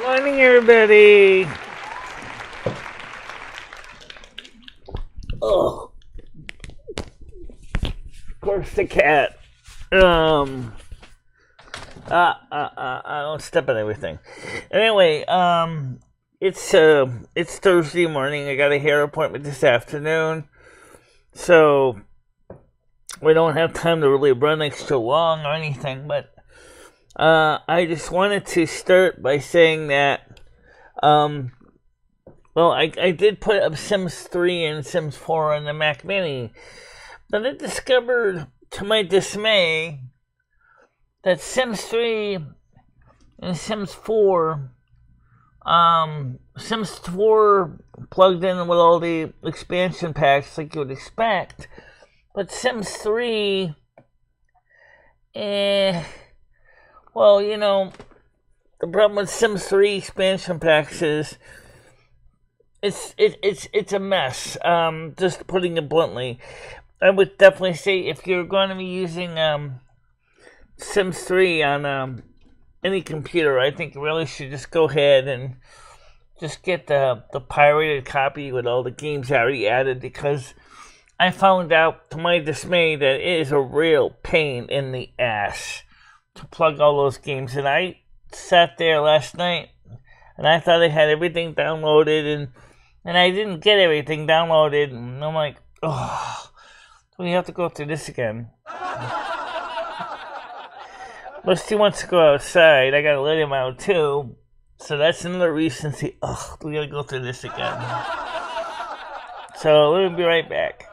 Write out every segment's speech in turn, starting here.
Morning, everybody. Oh, of course the cat. I don't step on everything. Anyway, it's Thursday morning. I got a hair appointment this afternoon, so we don't have time to really run extra long or anything. But I just wanted to start by saying that, well, I did put up Sims 3 and Sims 4 on the Mac Mini, but I discovered, to my dismay, that Sims 3 and Sims 4, Sims 4 plugged in with all the expansion packs like you would expect, but Sims 3, well, you know, the problem with Sims 3 expansion packs is it's a mess. Just putting it bluntly, I would definitely say if you're going to be using Sims 3 on any computer, I think you really should just go ahead and just get the pirated copy with all the games already added, because I found out, to my dismay, that it is a real pain in the ass to plug all those games. And I sat there last night and I thought I had everything downloaded, and I didn't get everything downloaded, and I'm like, oh, we have to go through this again. Rusty wants to go outside. I gotta let him out too. So that's another reason to, we gotta go through this again. So we'll be right back.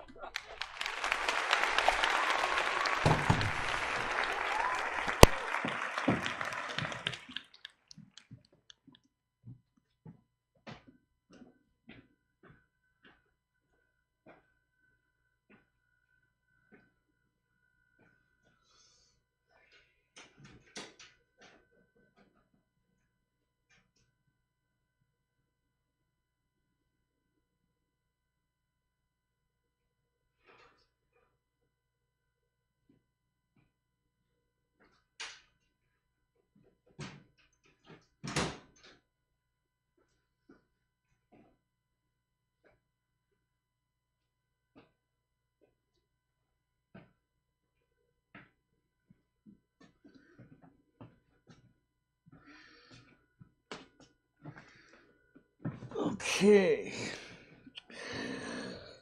Okay,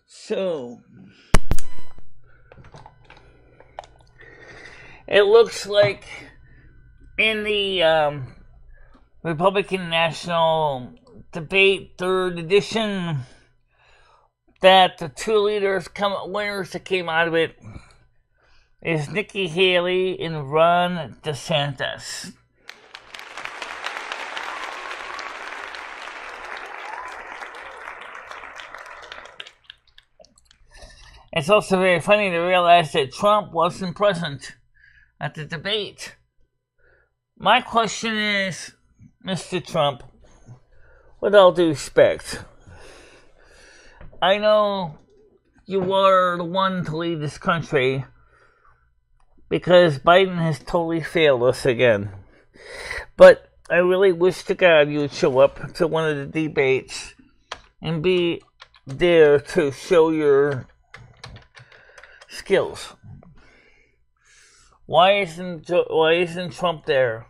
so it looks like in the Republican National Debate 3rd edition that the two winners that came out of it is Nikki Haley and Ron DeSantis. It's also very funny to realize that Trump wasn't present at the debate. My question is, Mr. Trump, with all due respect, I know you are the one to lead this country because Biden has totally failed us again. But I really wish to God you would show up to one of the debates and be there to show your skills. Why isn't Trump there?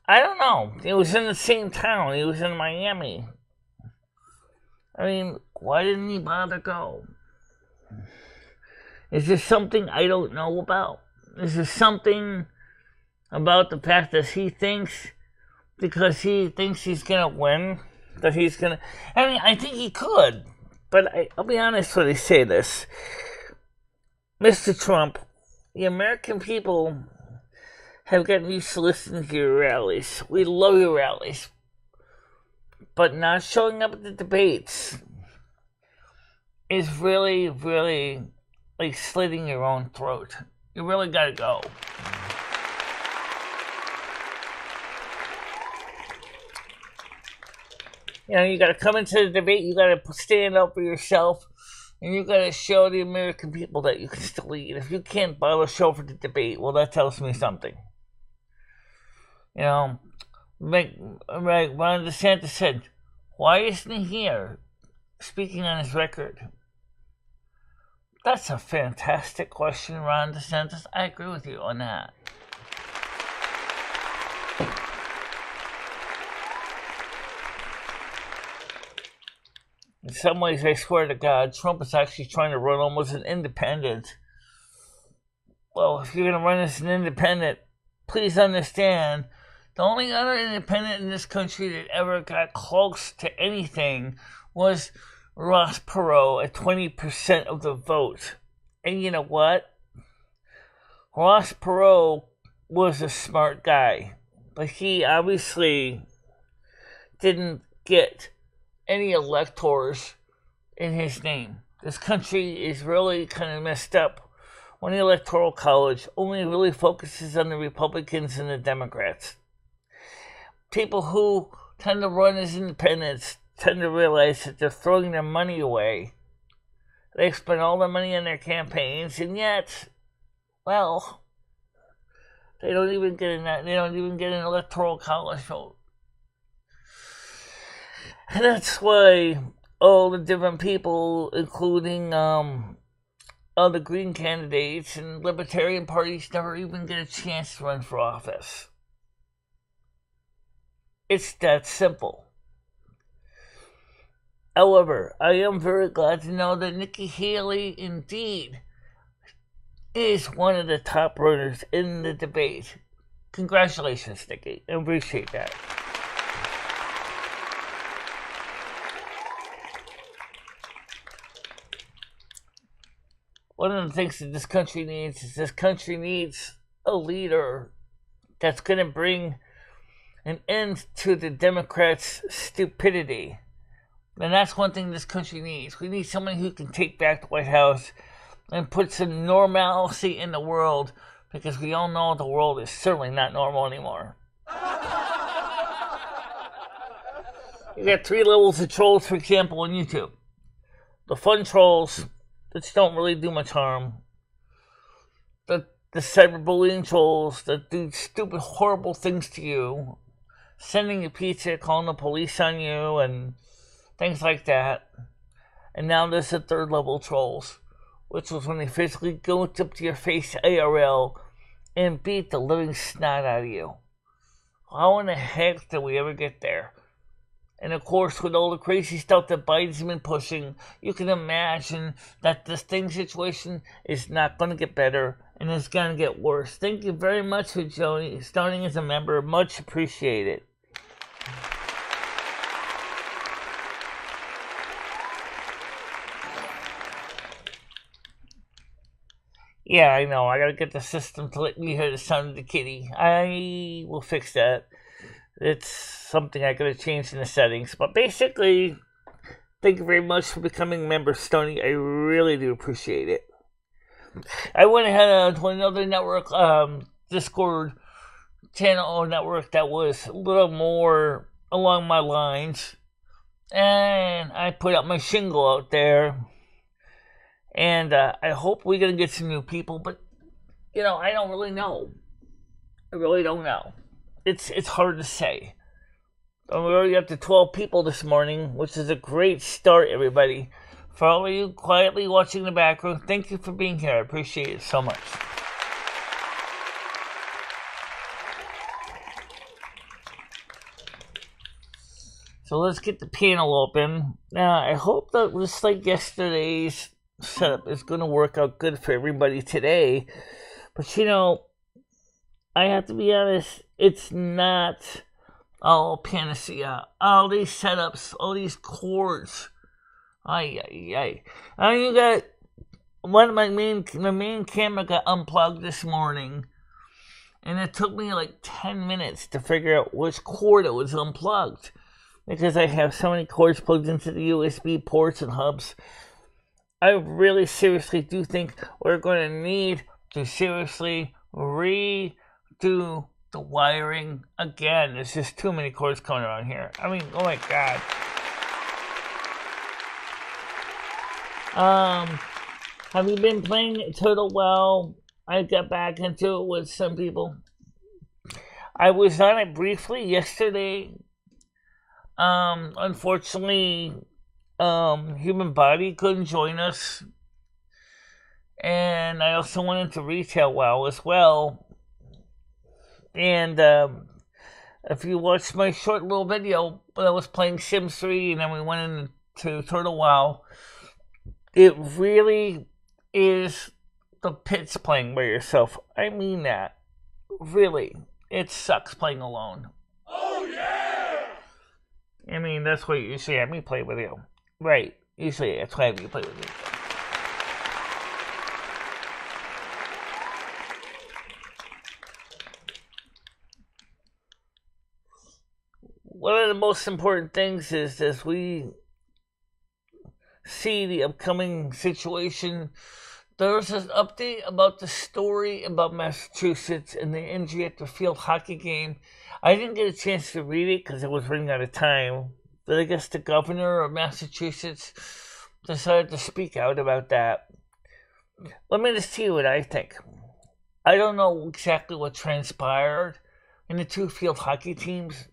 I don't know. He was in the same town. He was in Miami. I mean, why didn't he bother go? Is there something I don't know about? Is there something about the fact that he thinks, because he thinks he's gonna win, that he's gonna? I mean, I think he could, but I'll be honest when I say this. Mr. Trump, the American people have gotten used to listening to your rallies. We love your rallies. But not showing up at the debates is really, really like slitting your own throat. You really gotta go. You know, you gotta come into the debate, you gotta stand up for yourself. And you gotta show the American people that you can still lead. If you can't bother show for the debate, well, that tells me something. You know, Ron DeSantis said, why isn't he here speaking on his record? That's a fantastic question, Ron DeSantis. I agree with you on that. In some ways, I swear to God, Trump is actually trying to run almost an independent. Well, if you're going to run as an independent, please understand, the only other independent in this country that ever got close to anything was Ross Perot at 20% of the vote. And you know what? Ross Perot was a smart guy, but he obviously didn't get any electors in his name. This country is really kind of messed up when the Electoral College only really focuses on the Republicans and the Democrats. People who tend to run as independents tend to realize that they're throwing their money away. They spend all their money on their campaigns, and yet, well, they don't even get an Electoral College vote. And that's why all the different people, including all the Green candidates and Libertarian parties, never even get a chance to run for office. It's that simple. However, I am very glad to know that Nikki Haley indeed is one of the top runners in the debate. Congratulations, Nikki. I appreciate that. One of the things that this country needs is a leader that's going to bring an end to the Democrats' stupidity. And that's one thing this country needs. We need someone who can take back the White House and put some normalcy in the world, because we all know the world is certainly not normal anymore. You got 3 levels of trolls, for example, on YouTube. The fun trolls, which don't really do much harm. The cyberbullying trolls that do stupid, horrible things to you. Sending you pizza, calling the police on you, and things like that. And now there's the 3rd level trolls, which was when they physically go up to your face IRL and beat the living snot out of you. How in the heck did we ever get there? And of course, with all the crazy stuff that Biden's been pushing, you can imagine that this thing situation is not going to get better, and it's going to get worse. Thank you very much for starting as a member. Much appreciated. Yeah, I know. I gotta get the system to let me hear the sound of the kitty. I will fix that. It's something I gotta change in the settings. But basically, thank you very much for becoming a member, Stoney. I really do appreciate it. I went ahead to another network, Discord channel or network that was a little more along my lines. And I put up my shingle out there. And I hope we're going to get some new people, but, I don't really know. I really don't know. It's hard to say. But we're already up to 12 people this morning, which is a great start, everybody. For all of you quietly watching in the background, thank you for being here. I appreciate it so much. So let's get the panel open. Now, I hope that just like yesterday's setup is going to work out good for everybody today. But I have to be honest, it's not all panacea. All these setups, all these cords. I mean, you got one of the main camera got unplugged this morning, and it took me like 10 minutes to figure out which cord it was unplugged, because I have so many cords plugged into the USB ports and hubs. I really seriously do think we're going to need to seriously redo the wiring again. There's just too many cords coming around here. I mean, oh my God. Have you been playing Turtle Well? I got back into it with some people. I was on it briefly yesterday. Unfortunately, Human Body couldn't join us. And I also went into Retail WoW as well. And if you watched my short little video when I was playing Sims 3 and then we went into Turtle WoW, it really is the pits playing by yourself. I mean that. Really. It sucks playing alone. Oh, yeah! I mean, that's why you usually have me play with you. Right. Usually that's why I have you play with you. One of the most important things is as we see the upcoming situation, there's an update about the story about Massachusetts and the injury at the field hockey game. I didn't get a chance to read it because I was running out of time. But I guess the governor of Massachusetts decided to speak out about that. Let me just tell you what I think. I don't know exactly what transpired in the two field hockey teams.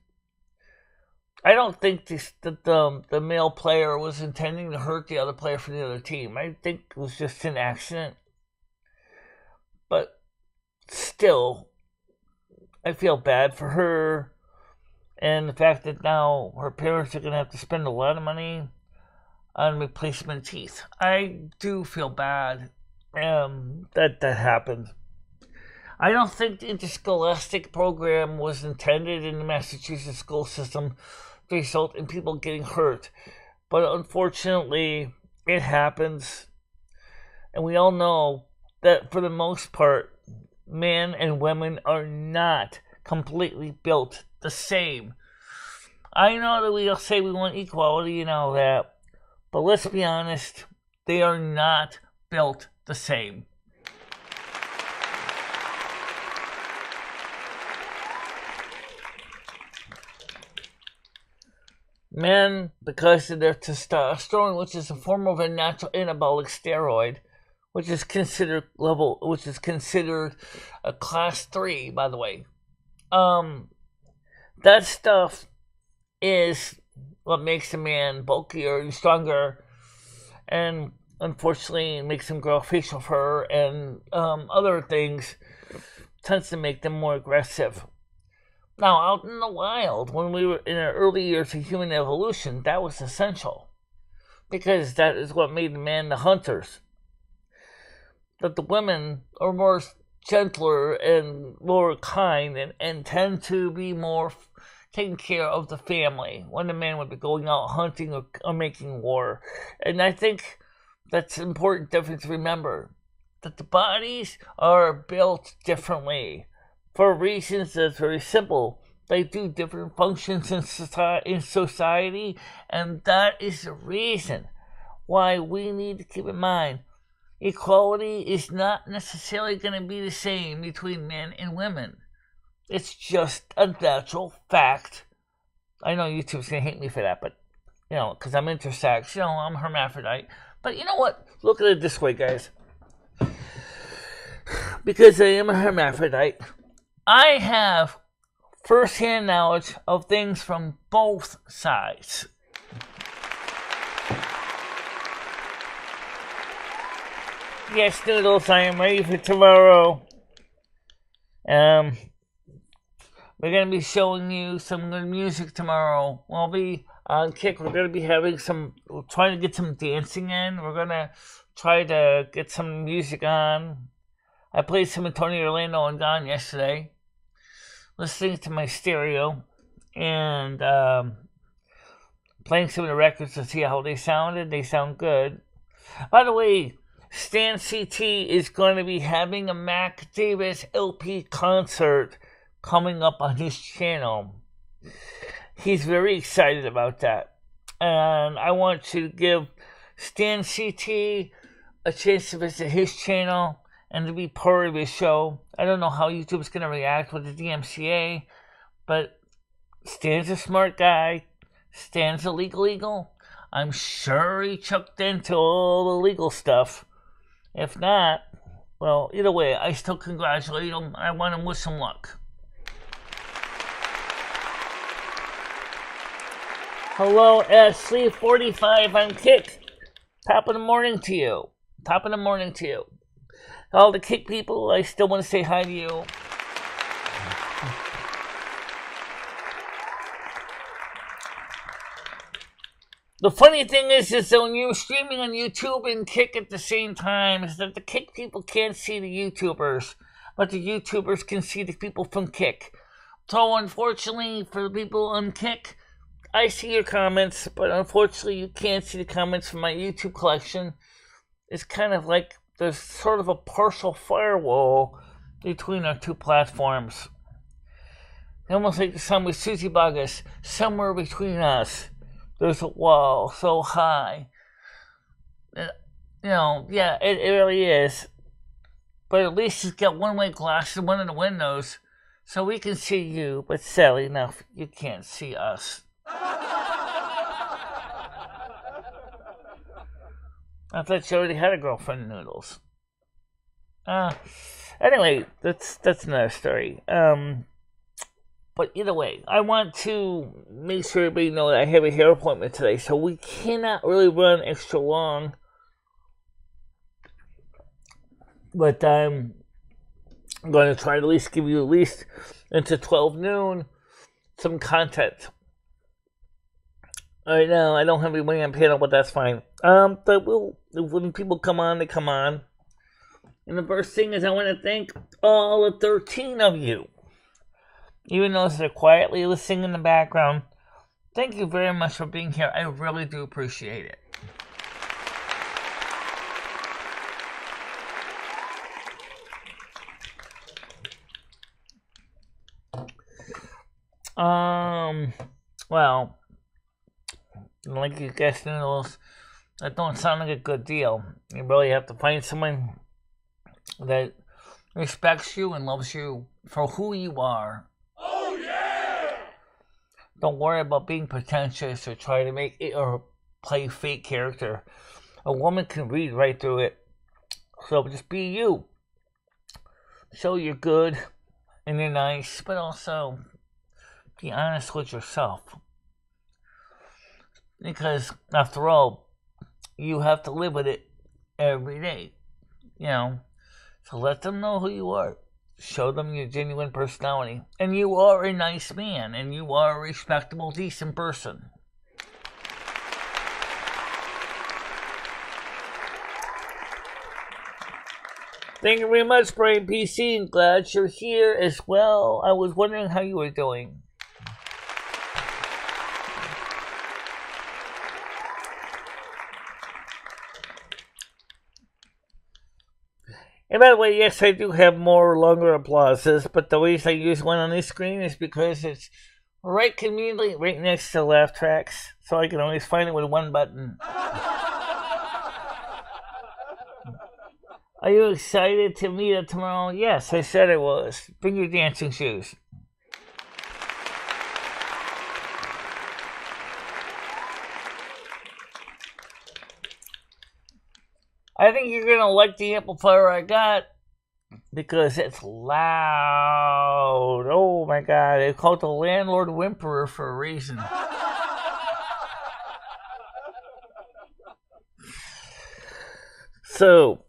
I don't think that the male player was intending to hurt the other player for the other team. I think it was just an accident. But still, I feel bad for her. And the fact that now her parents are going to have to spend a lot of money on replacement teeth. I do feel bad that happened. I don't think the interscholastic program was intended in the Massachusetts school system to result in people getting hurt. But unfortunately, it happens. And we all know that for the most part, men and women are not completely built the same. I know that we'll say we want equality and all that, but let's be honest, they are not built the same. Men, because of their testosterone, which is a form of a natural anabolic steroid, which is considered a class 3, by the way. That stuff is what makes a man bulkier and stronger, and unfortunately it makes him grow facial fur and other things, tends to make them more aggressive. Now, out in the wild, when we were in our early years of human evolution, that was essential. Because that is what made men the hunters. That the women are more gentler and more kind and tend to be more taking care of the family when the man would be going out hunting or making war. And I think that's an important difference to remember. That the bodies are built differently. For reasons that's very simple. They do different functions in society, and that is the reason why we need to keep in mind equality is not necessarily going to be the same between men and women. It's just a natural fact. I know YouTube's going to hate me for that, but, because I'm intersex, I'm a hermaphrodite. But you know what? Look at it this way, guys. Because I am a hermaphrodite, I have first-hand knowledge of things from both sides. Yes, Noodles, I am ready for tomorrow. We're going to be showing you some good music tomorrow. We'll be on Kick. We're going to be having trying to get some dancing in. We're going to try to get some music on. I played some Tony Orlando and Gone yesterday, listening to my stereo and playing some of the records to see how they sounded. They sound good. By the way, Stan CT is going to be having a Mac Davis LP concert coming up on his channel. He's very excited about that. And I want to give Stan CT a chance to visit his channel and to be part of his show. I don't know how YouTube's going to react with the DMCA, but Stan's a smart guy. Stan's a legal. I'm sure he chucked into all the legal stuff. If not, well, either way, I still congratulate him. I want him with some luck. Hello, Ashley45 on Kick. Top of the morning to you. Top of the morning to you. All the Kick people, I still want to say hi to you. The funny thing is that when you're streaming on YouTube and Kick at the same time, is that the Kick people can't see the YouTubers, but the YouTubers can see the people from Kick. So unfortunately for the people on Kick, I see your comments, but unfortunately you can't see the comments from my YouTube collection. It's kind of like there's sort of a partial firewall between our two platforms. Almost like the song with Susie Bogus, somewhere between us. There's a wall so high. You know, yeah, it really is. But at least it's got one-way glass in one of the windows, so we can see you, but sadly enough, you can't see us. I thought you already had a girlfriend, Noodles. Anyway, that's another story. But either way, I want to make sure everybody knows that I have a hair appointment today, so we cannot really run extra long. But I'm going to try to at least give you at least into 12 noon some content. Right now, I don't have anybody on panel, but that's fine. But when people come on, they come on. And the first thing is I want to thank all the 13 of you. Even those that are quietly listening in the background, thank you very much for being here. I really do appreciate it. Well, like you guys know, that don't sound like a good deal. You really have to find someone that respects you and loves you for who you are. Oh yeah! Don't worry about being pretentious or try to make it or play fake character. A woman can read right through it. So just be you. Show you're good and you're nice, but also be honest with yourself. Because after all, you have to live with it every day. You know. So let them know who you are. Show them your genuine personality. And you are a nice man. And you are a respectable, decent person. Thank you very much, Brian PC. I'm glad you're here as well. I was wondering how you were doing. And by the way, yes, I do have more longer applauses, but the reason I use one on this screen is because it's right conveniently right next to the laugh tracks, so I can always find it with one button. Are you excited to meet it tomorrow? Yes, I said I was. Bring your dancing shoes. I think you're going to like the amplifier I got because it's loud. Oh my god, it's called the Landlord Whimperer for a reason. So,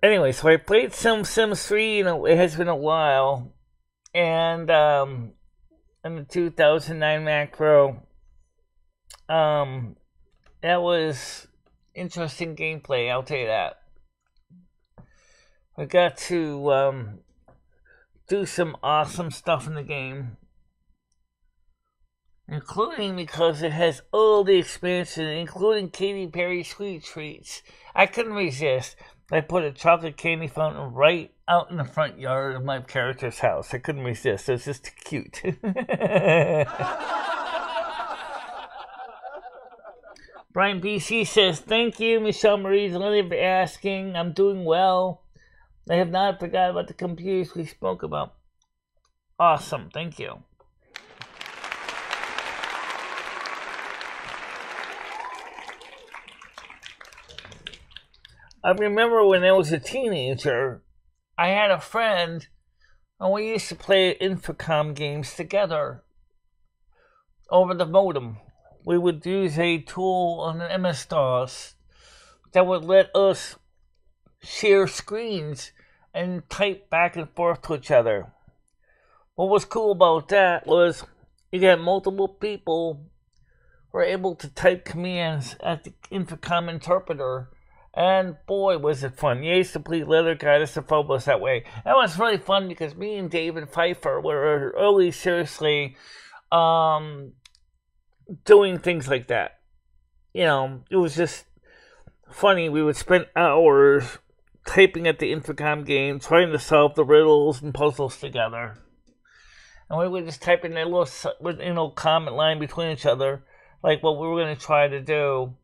anyway, so I played some Sims 3, it has been a while, and in the 2009 Mac Pro, that was interesting gameplay, I'll tell you that. I got to do some awesome stuff in the game, including because it has all the expansion, including Katy Perry Sweet Treats. I couldn't resist. I put a chocolate candy fountain right out in the front yard of my character's house. I couldn't resist. It was just cute. Brian BC says, thank you, MicheleMarieDalene, for asking. I'm doing well. I have not forgot about the computers we spoke about. Awesome. Thank you. I remember when I was a teenager, I had a friend, and we used to play Infocom games together over the modem. we would use a tool on the MS-DOS that would let us share screens and type back and forth to each other. What was cool about that was you got multiple people who were able to type commands at the intercom interpreter, and boy was it fun. You used to play Leather Goddess of Phobos that way. That was really fun because me and David Pfeiffer were really seriously doing things like that. You know, it was just funny. We would spend hours typing at the intercom game, trying to solve the riddles and puzzles together. And we would just type in a little comment line between each other, like what we were going to try to do.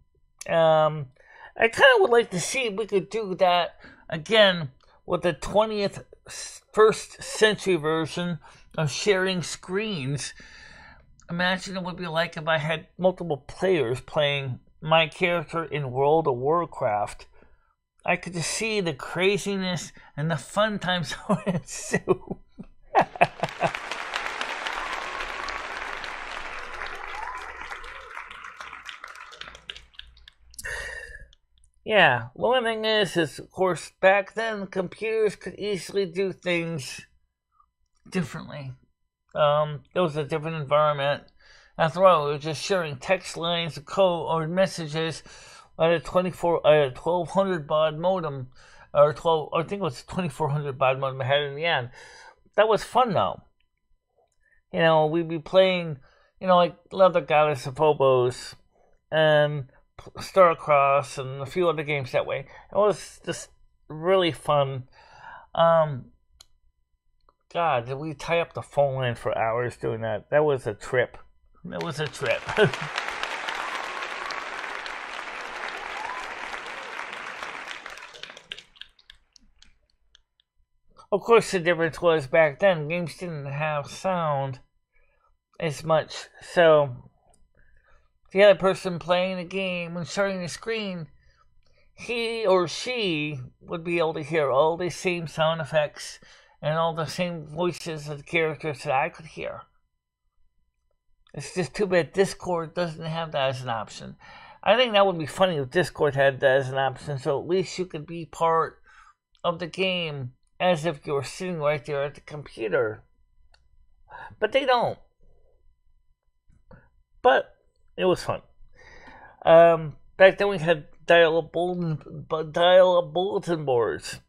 I kind of would like to see if we could do that again with the 21st century version of sharing screens. Imagine it would be like if I had multiple players playing my character in World of Warcraft. I could just see the craziness and the fun times that would ensue. Yeah, one thing is, of course, back then, computers could easily do things differently. It was a different environment. After all, we were just sharing text lines of code or messages at a 1200 baud modem, or I think it was 2400 baud modem I had in the end. That was fun, though. You know, we'd be playing, like Leather Goddess of Phobos, and Starcross and a few other games that way. It was just really fun. God, did we tie up the phone line for hours doing that? That was a trip. It was a trip. Of course, the difference was back then, games didn't have sound as much, so the other person playing the game and sharing the screen, he or she would be able to hear all the same sound effects and all the same voices of the characters that I could hear. It's just too bad Discord doesn't have that as an option. I think that would be funny if Discord had that as an option, so at least you could be part of the game as if you were sitting right there at the computer. But they don't. But it was fun. Back then we had dial-up bulletin boards.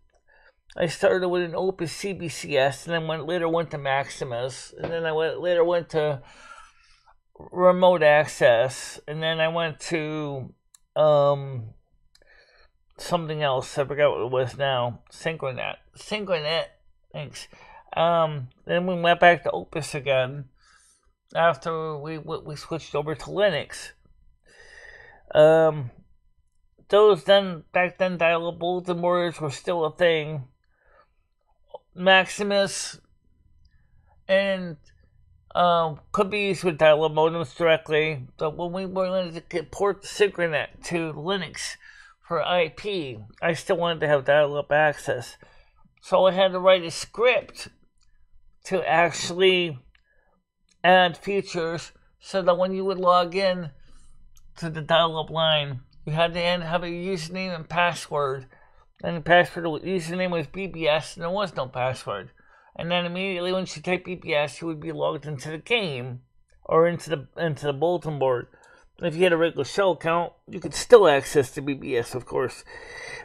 I started with an Opus CBCS, and then later went to Maximus, and then I later went to remote access, and then I went to something else. I forgot what it was now. Synchronet, thanks. Then we went back to Opus again after we switched over to Linux. Back then dial-up bulletin boards were still a thing. Maximus and could be used with dial-up modems directly, but when we wanted to port Synchronet to Linux for IP, I still wanted to have dial-up access. So I had to write a script to actually add features so that when you would log in to the dial-up line, you had to have a username and password. And the username was BBS, and there was no password. And then immediately once you type BBS, you would be logged into the game or into the bulletin board. And if you had a regular shell account, you could still access the BBS, of course.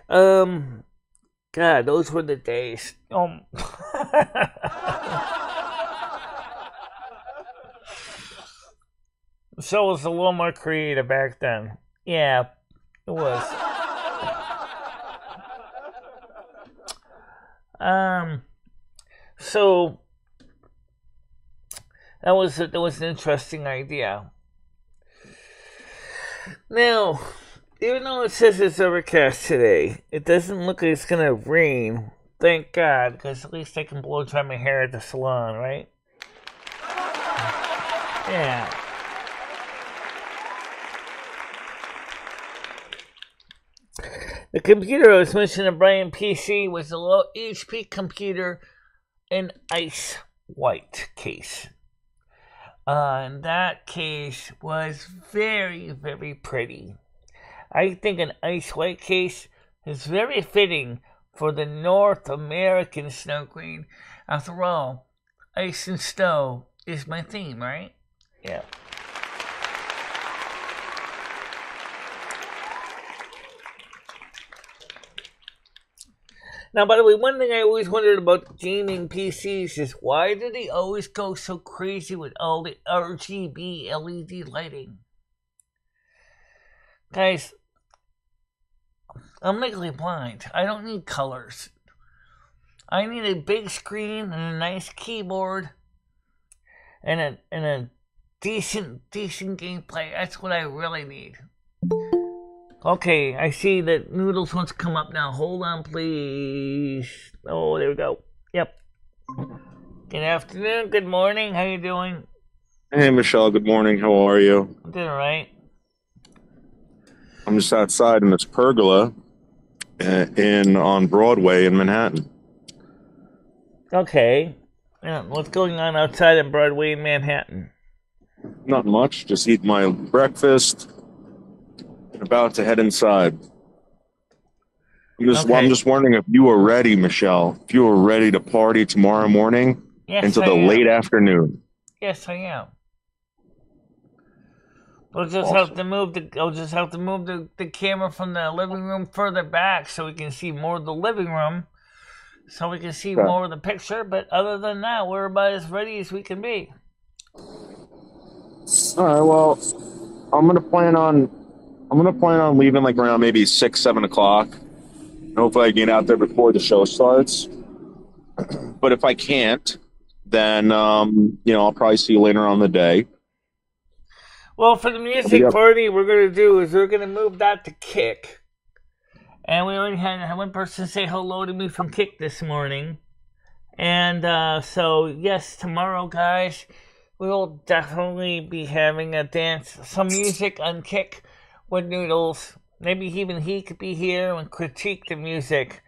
God, those were the days. The show was a little more creative back then. Yeah, it was. So that was an interesting idea. Now, even though it says it's overcast today, it doesn't look like it's gonna rain. Thank God, because at least I can blow dry my hair at the salon, right? Yeah. The computer I was mentioning, a Brian PC, was a low HP computer in ice white case. And that case was very, very pretty. I think an ice white case is very fitting for the North American snow queen. After all, ice and snow is my theme, right? Yeah. Now, by the way, one thing I always wondered about gaming PCs is why do they always go so crazy with all the RGB LED lighting? Guys, I'm legally blind. I don't need colors. I need a big screen and a nice keyboard and a decent gameplay. That's what I really need. Okay, I see that Noodles wants to come up now. Hold on, please. Oh, there we go. Yep. Good afternoon. Good morning. How you doing? Hey, Michelle. Good morning. How are you? I'm doing all right. I'm just outside in this pergola on Broadway in Manhattan. Okay. What's going on outside in Broadway in Manhattan? Not much. Just eat my breakfast and about to head inside. I'm just wondering if you are ready, Michelle. If you are ready to party tomorrow morning into the late afternoon. Yes, I am. I'll just have to move the camera from the living room further back so we can see more of the living room, so we can see more of the picture. But other than that, we're about as ready as we can be. All right. Well, I'm gonna plan on leaving like around maybe 6-7 o'clock. Hopefully, I get out there before the show starts. But if I can't, then I'll probably see you later on the day. Well, for the music party, we're gonna move that to Kick, and we already had one person say hello to me from Kick this morning, and so yes, tomorrow, guys, we will definitely be having a dance, some music on Kick with Noodles. Maybe even he could be here and critique the music.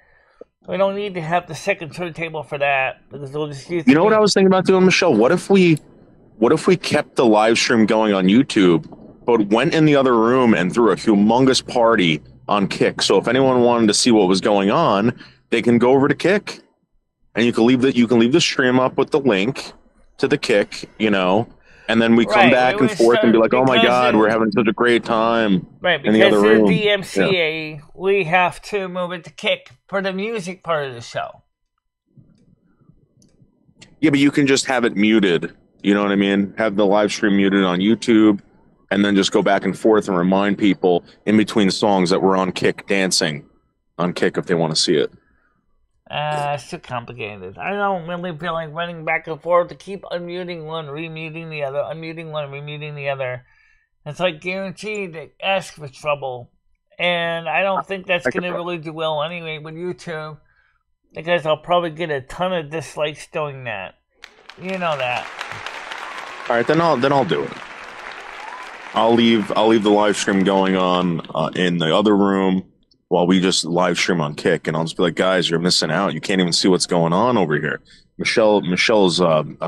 We don't need to have the second turntable for that because we'll just use. You know what I was thinking about doing, Michelle? What if we kept the live stream going on YouTube, but went in the other room and threw a humongous party on Kick? So if anyone wanted to see what was going on, they can go over to Kick, and you can leave the stream up with the link to the Kick, and then we come back and forth and be like, "Oh my God, we're having such a great time!" Right, because of the DMCA, we have to move it to Kick for the music part of the show. Yeah, but you can just have it muted. You know what I mean? Have the live stream muted on YouTube, and then just go back and forth and remind people in between songs that we're on Kick dancing on Kick if they want to see it. It's too complicated. I don't really feel like running back and forth to keep unmuting one, remuting the other, unmuting one, remuting the other. It's like guaranteed to ask for trouble. And I don't think that's going to really do well anyway with YouTube, because I'll probably get a ton of dislikes doing that. You know that. All right, then I'll do it. I'll leave the live stream going on in the other room while we just live stream on Kick, and I'll just be like, guys, you're missing out. You can't even see what's going on over here. Michelle's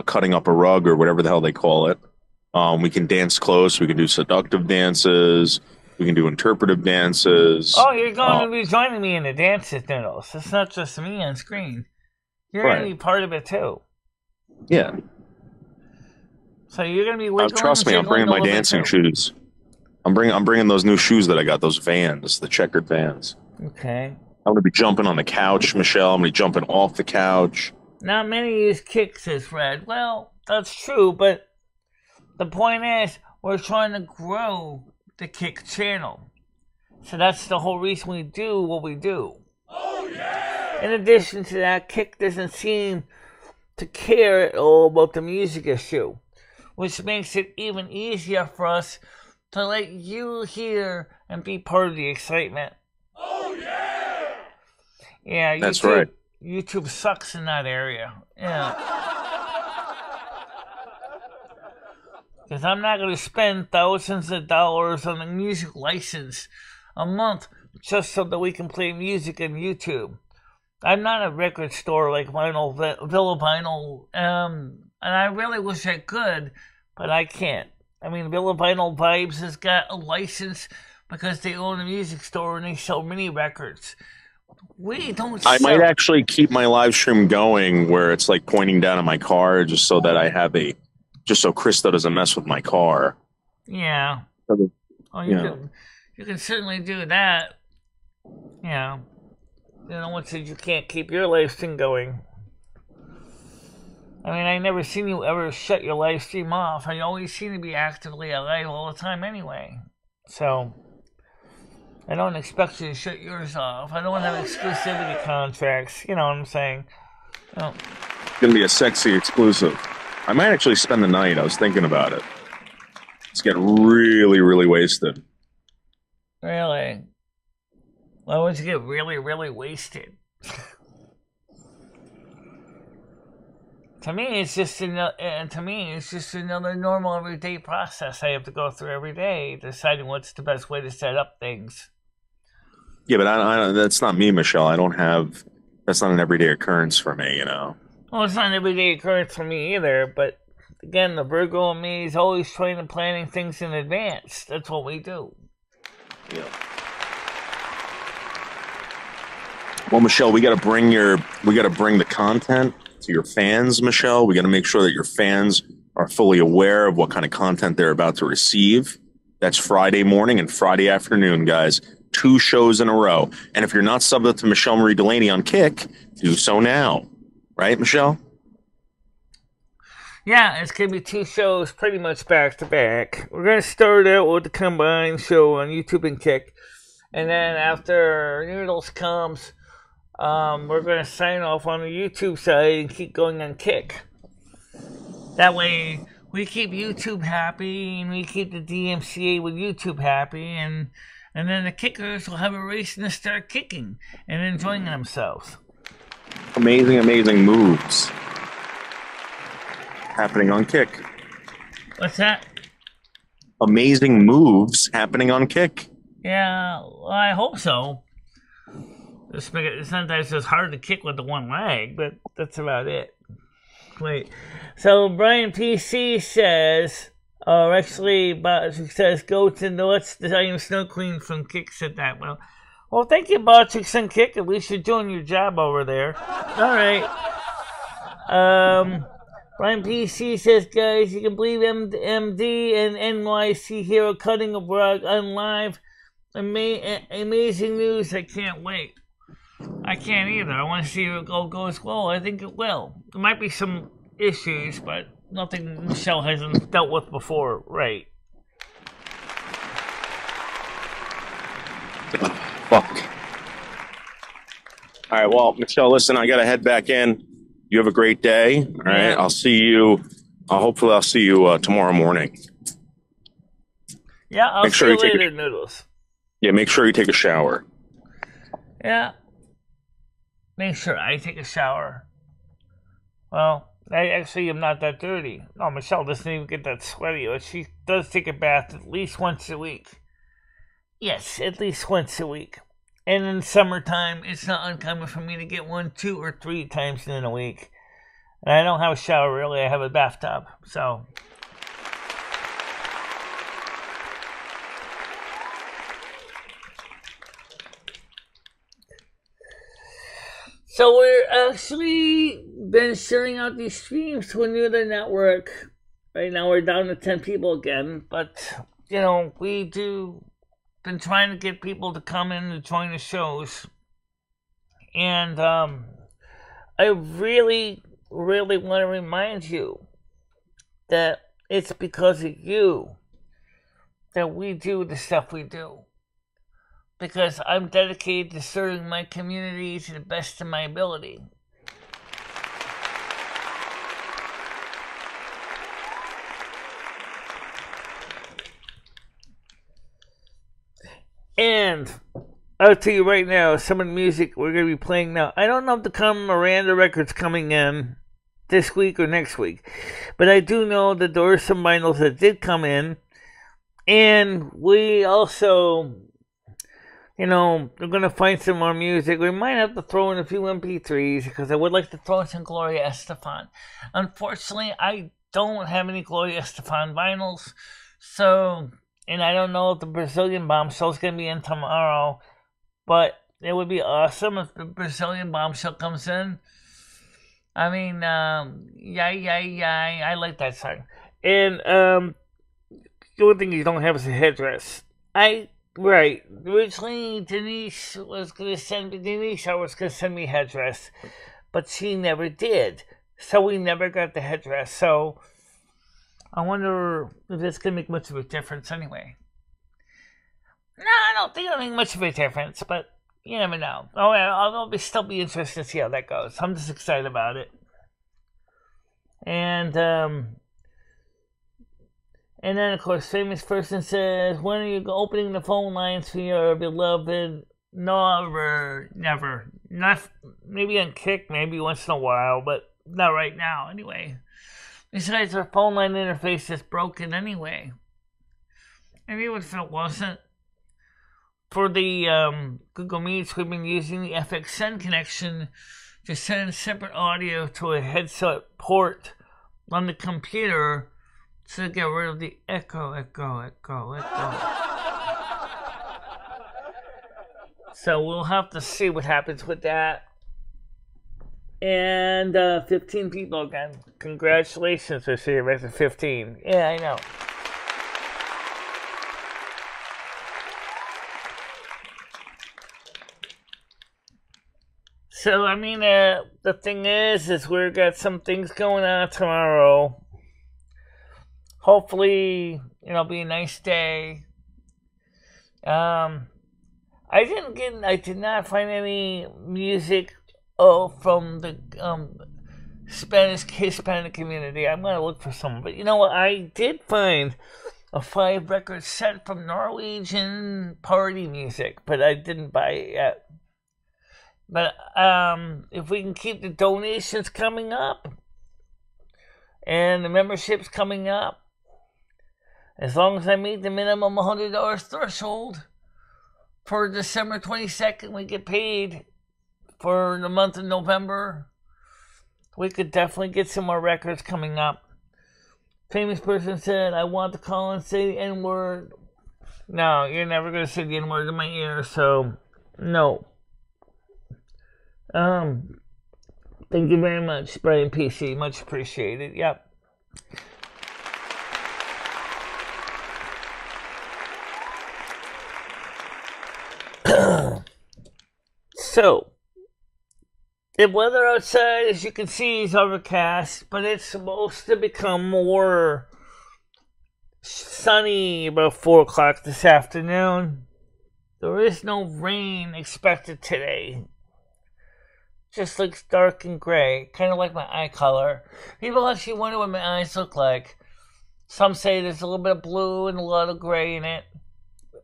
cutting up a rug or whatever the hell they call it. We can dance close. We can do seductive dances. We can do interpretive dances. Oh, you're going to be joining me in the dances, Noodles. It's not just me on screen. You're going to be part of it too. Yeah. So you're going to be wiggling. Trust me, I'm bringing my dancing shoes. I'm bringing those new shoes that I got, those Vans, the checkered Vans. Okay. I'm going to be jumping on the couch, Michelle. I'm going to be jumping off the couch. Not many use Kick, says Fred. Well, that's true, but the point is, we're trying to grow the Kick channel. So that's the whole reason we do what we do. Oh, yeah! In addition to that, Kick doesn't seem to care at all about the music issue, which makes it even easier for us to let you hear and be part of the excitement. Oh, yeah! Yeah, that's right. YouTube sucks in that area. Yeah. Because I'm not going to spend thousands of dollars on a music license a month just so that we can play music on YouTube. I'm not a record store like Villa Vinyl, and I really wish I could, but I can't. I mean, Villa Vinyl Vibes has got a license because they own a music store and they sell mini records. We don't I sell. might actually keep my live stream going where it's like pointing down at my car just so that I have just so Krista doesn't mess with my car. Yeah. Oh, you can certainly do that. Yeah. You know, what said you can't keep your live stream going? I mean, I never seen you ever shut your live stream off. I always seem to be actively alive all the time anyway. So, I don't expect you to shut yours off. I don't have exclusivity contracts. You know what I'm saying? Oh. It's going to be a sexy exclusive. I might actually spend the night. I was thinking about it. Let's get really, really wasted. Really? Why would you get really, really wasted? To me, it's just another normal everyday process I have to go through every day, deciding what's the best way to set up things. Yeah, but I that's not me, Michelle. That's not an everyday occurrence for me, you know. Well, it's not an everyday occurrence for me either, but again, the Virgo in me is always trying and planning things in advance. That's what we do. Yeah. Well, Michelle, we got to bring the content to your fans, Michelle. We got to make sure that your fans are fully aware of what kind of content they're about to receive. That's Friday morning and Friday afternoon, guys. 2 shows in a row. And if you're not subbed to MicheleMarieDalene on Kick, do so now. Right, Michelle? Yeah, it's going to be 2 shows pretty much back to back. We're going to start out with the combined show on YouTube and Kick. And then after Noodles comes, we're going to sign off on the YouTube side and keep going on Kick. That way, we keep YouTube happy and we keep the DMCA with YouTube happy. And then the kickers will have a reason to start kicking and enjoying themselves. Amazing, amazing moves happening on Kick. What's that? Amazing moves happening on Kick. Yeah, well, I hope so. Sometimes it's hard to kick with the one leg, but that's about it. Wait. So Brian PC says, Botchick says, Goats and Nuts. I am Snow Queen from Kick said that. Well, thank you, Botchick and Kick. At least you're doing your job over there. All right. Brian PC says, guys, you can believe MD and NYC Hero cutting a rug on live. Amazing news. I can't wait. I can't either. I want to see if it goes well. I think it will. There might be some issues, but nothing Michelle hasn't dealt with before, right? Fuck. All right, well, Michelle, listen, I got to head back in. You have a great day. All right, yeah. I'll see you. Hopefully, I'll see you tomorrow morning. Yeah, I'll see you later, Noodles. Yeah, make sure you take a shower. Yeah. Make sure I take a shower. Well, I actually am not that dirty. No, Michelle doesn't even get that sweaty, but she does take a bath at least once a week. Yes, at least once a week. And in summertime, it's not uncommon for me to get 1, 2, or 3 times in a week. And I don't have a shower, really. I have a bathtub, so... So we're actually been sharing out these streams to a new network. Right now we're down to 10 people again, but you know, been trying to get people to come in to join the shows. And I really, really want to remind you that it's because of you that we do the stuff we do. Because I'm dedicated to serving my community to the best of my ability. And I'll tell you right now, some of the music we're going to be playing now. I don't know if the Miranda record's coming in this week or next week. But I do know that there were some vinyls that did come in. And we also... You know, we're going to find some more music. We might have to throw in a few MP3s because I would like to throw in some Gloria Estefan. Unfortunately, I don't have any Gloria Estefan vinyls. So, and I don't know if the Brazilian Bombshell is going to be in tomorrow, but it would be awesome if the Brazilian Bombshell comes in. I mean, I like that song. And the only thing you don't have is a headdress. Right. Originally, Denise I was going to send me headdress, but she never did. So we never got the headdress. So I wonder if it's going to make much of a difference anyway. No, I don't think it'll make much of a difference, but you never know. Oh, I'll still be interested to see how that goes. I'm just excited about it. And then, of course, famous person says, when are you opening the phone lines for your beloved? Never. Not, maybe on Kick, maybe once in a while, but not right now, anyway. Besides, our phone line interface is broken anyway. And even if it wasn't, for the Google Meets, we've been using the FXN connection to send separate audio to a headset port on the computer to get rid of the echo. So we'll have to see what happens with that. And 15 people again. Congratulations, we're seeing back to 15. Yeah, I know. So, I mean, the thing is we've got some things going on tomorrow. Hopefully, it'll be a nice day. I did not find any music from the Spanish Hispanic community. I'm going to look for some. But you know what? I did find a 5-record set from Norwegian party music, but I didn't buy it yet. But if we can keep the donations coming up and the memberships coming up, as long as I meet the minimum $100 threshold for December 22nd, we get paid for the month of November. We could definitely get some more records coming up. Famous person said, I want to call and say the N-word. No, you're never going to say the N-word in my ear, so no. Thank you very much, Brian PC. Much appreciated. Yep. So, the weather outside, as you can see, is overcast, but it's supposed to become more sunny about 4 o'clock this afternoon. There is no rain expected today. Just looks dark and gray, kind of like my eye color. People actually wonder what my eyes look like. Some say there's a little bit of blue and a lot of gray in it.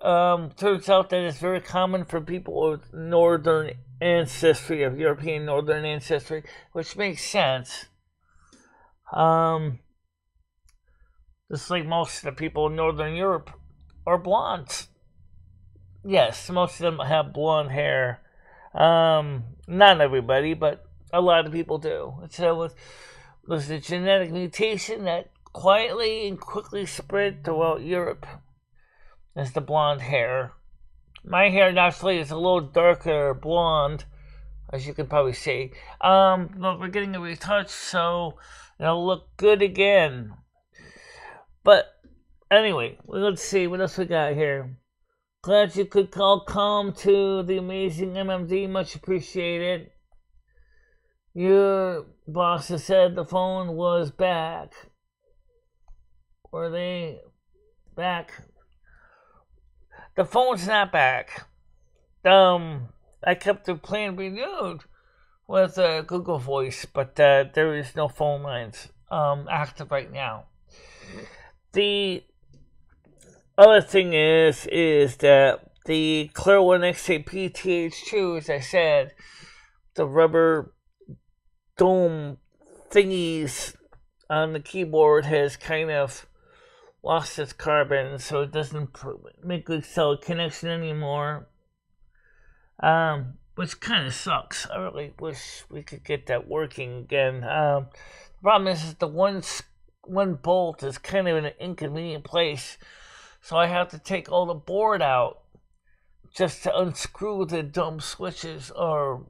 Turns out that it's very common for people with northern ancestry, of European northern ancestry, which makes sense. Just like most of the people in northern Europe are blondes. Yes, most of them have blonde hair. Not everybody, but a lot of people do. So it was a genetic mutation that quietly and quickly spread throughout Europe as the blonde hair. My hair naturally is a little darker blonde, as you can probably see. But we're getting a retouch, so it'll look good again. But anyway, let's see what else we got here. Glad you could call calm to the amazing MMD. Much appreciated. Your boss has said the phone was back. Were they back? The phone's not back. I kept the plan renewed with Google Voice, but there is no phone lines active right now. The other thing is that the Clear One XAP TH2, as I said, the rubber dome thingies on the keyboard has kind of lost its carbon, so it doesn't make good cell connection anymore. Which kind of sucks. I really wish we could get that working again. The problem is the one one bolt is kind of in an inconvenient place, so I have to take all the board out just to unscrew the dumb switches or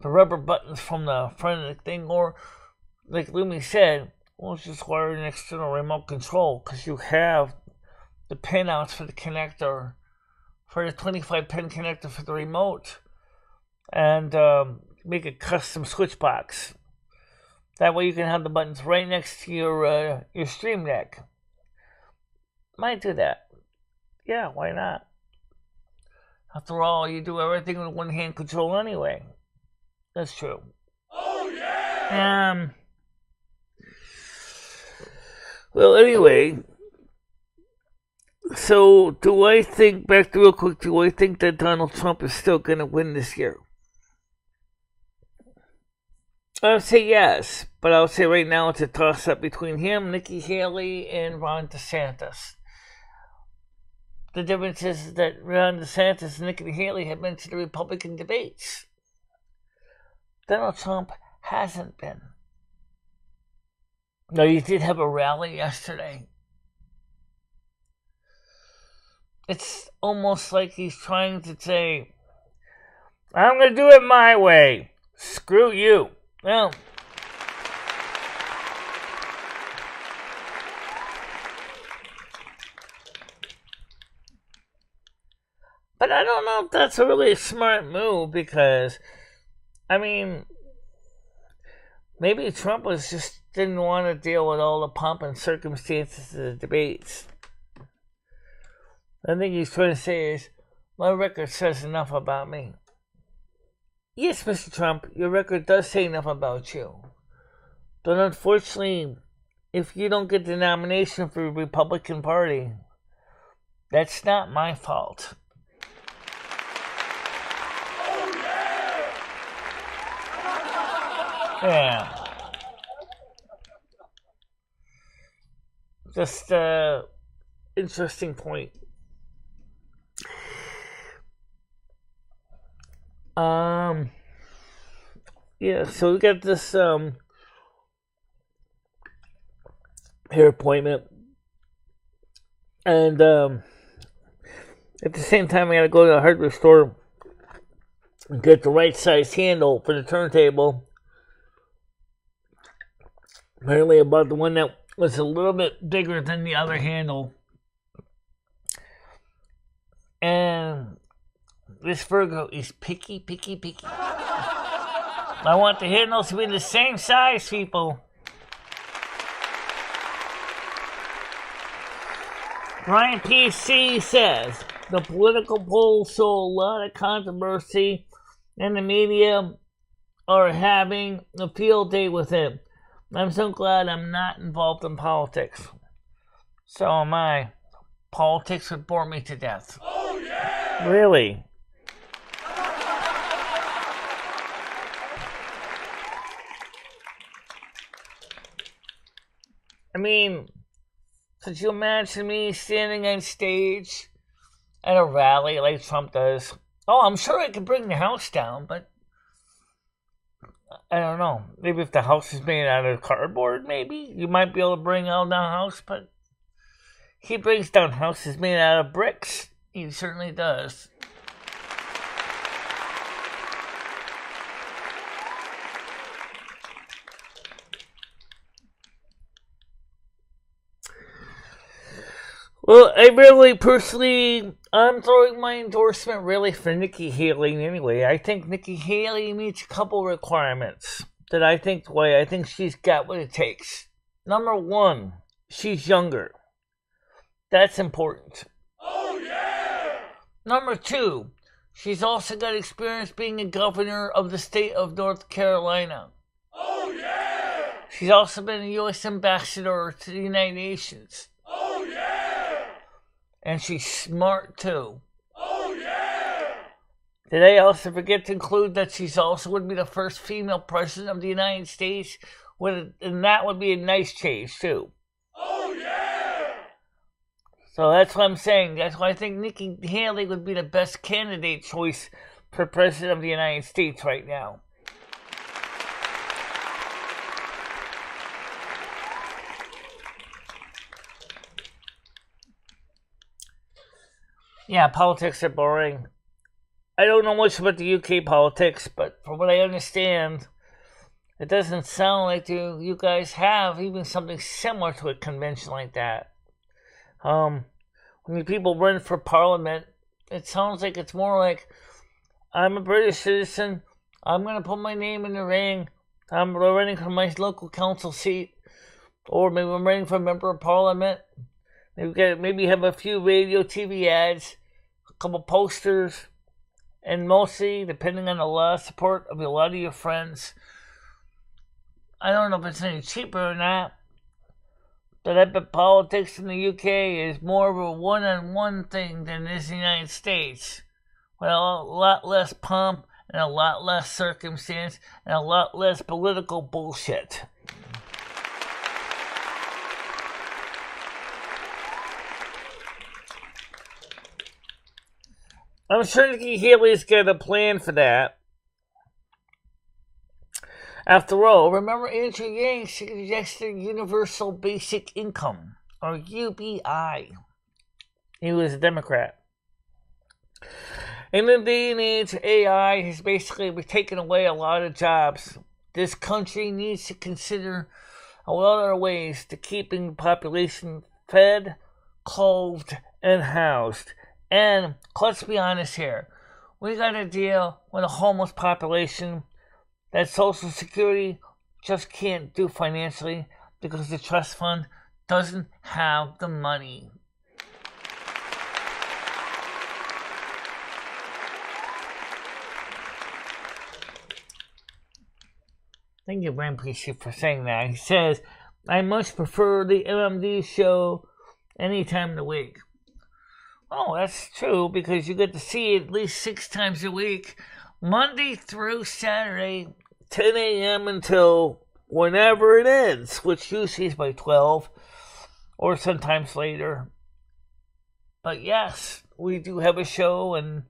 the rubber buttons from the front of the thing, or like Lumi said, we'll just wire an external remote control, because you have the pinouts for the connector, for the 25 pin connector for the remote, and make a custom switch box. That way you can have the buttons right next to your Stream Deck. Might do that. Yeah, why not? After all, you do everything with one-hand control anyway. That's true. Oh yeah! Well, anyway, so do I think that Donald Trump is still going to win this year? I would say yes, but I would say right now it's a toss-up between him, Nikki Haley, and Ron DeSantis. The difference is that Ron DeSantis and Nikki Haley have been to the Republican debates. Donald Trump hasn't been. No, he did have a rally yesterday. It's almost like he's trying to say, I'm going to do it my way. Screw you. Well, but I don't know if that's a really smart move, because, I mean, maybe Trump just didn't want to deal with all the pomp and circumstances of the debates. I think he's trying to say is, my record says enough about me. Yes, Mr. Trump, your record does say enough about you. But unfortunately, if you don't get the nomination for the Republican Party, that's not my fault. Yeah. Just interesting point. Yeah, so we got this hair appointment, and at the same time I gotta go to the hardware store and get the right size handle for the turntable. Apparently I bought the one that was a little bit bigger than the other handle, and this Virgo is picky. I want the handles to be the same size, people. Brian PC says, the political polls show a lot of controversy, and the media are having a field day with it. I'm so glad I'm not involved in politics. So am I. Politics would bore me to death. Oh yeah! Really? I mean, could you imagine me standing on stage at a rally like Trump does? Oh, I'm sure I could bring the house down, but I don't know. Maybe if the house is made out of cardboard, maybe you might be able to bring down a house, but he brings down houses made out of bricks. He certainly does. Well, I really, personally, I'm throwing my endorsement really for Nikki Haley anyway. I think Nikki Haley meets a couple requirements that I think she's got what it takes. Number one, she's younger. That's important. Oh yeah! Number two, she's also got experience being a governor of the state of North Carolina. Oh yeah! She's also been a U.S. ambassador to the United Nations. Oh yeah! And she's smart too. Oh yeah! Did I also forget to include that she's also would be the first female president of the United States? And that would be a nice change too. Oh yeah! So that's what I'm saying. That's why I think Nikki Haley would be the best candidate choice for president of the United States right now. Yeah, politics are boring. I don't know much about the UK politics, but from what I understand, it doesn't sound like you guys have even something similar to a convention like that. When people run for parliament, it sounds like it's more like, I'm a British citizen, I'm going to put my name in the ring, I'm running for my local council seat, or maybe I'm running for a member of parliament. Maybe have a few radio, TV ads, a couple posters, and mostly, depending on the lot of support of a lot of your friends. I don't know if it's any cheaper or not, but I bet politics in the UK is more of a one-on-one thing than it is in the United States. With a lot less pomp and a lot less circumstance and a lot less political bullshit. I'm sure Nikki Haley's got a plan for that. After all, remember Andrew Yang suggested Universal Basic Income, or UBI. He was a Democrat. In the day and age, AI has basically taken away a lot of jobs. This country needs to consider a lot of ways to keeping the population fed, clothed, and housed. And let's be honest here, we got to deal with a homeless population that Social Security just can't do financially because the trust fund doesn't have the money. Thank you, Brian Pesci, for saying that. He says, I much prefer the MMD show any time of the week. Oh, that's true, because you get to see it at least 6 times a week, Monday through Saturday, 10 a.m. until whenever it ends, which usually is by 12, or sometimes later. But yes, we do have a show, and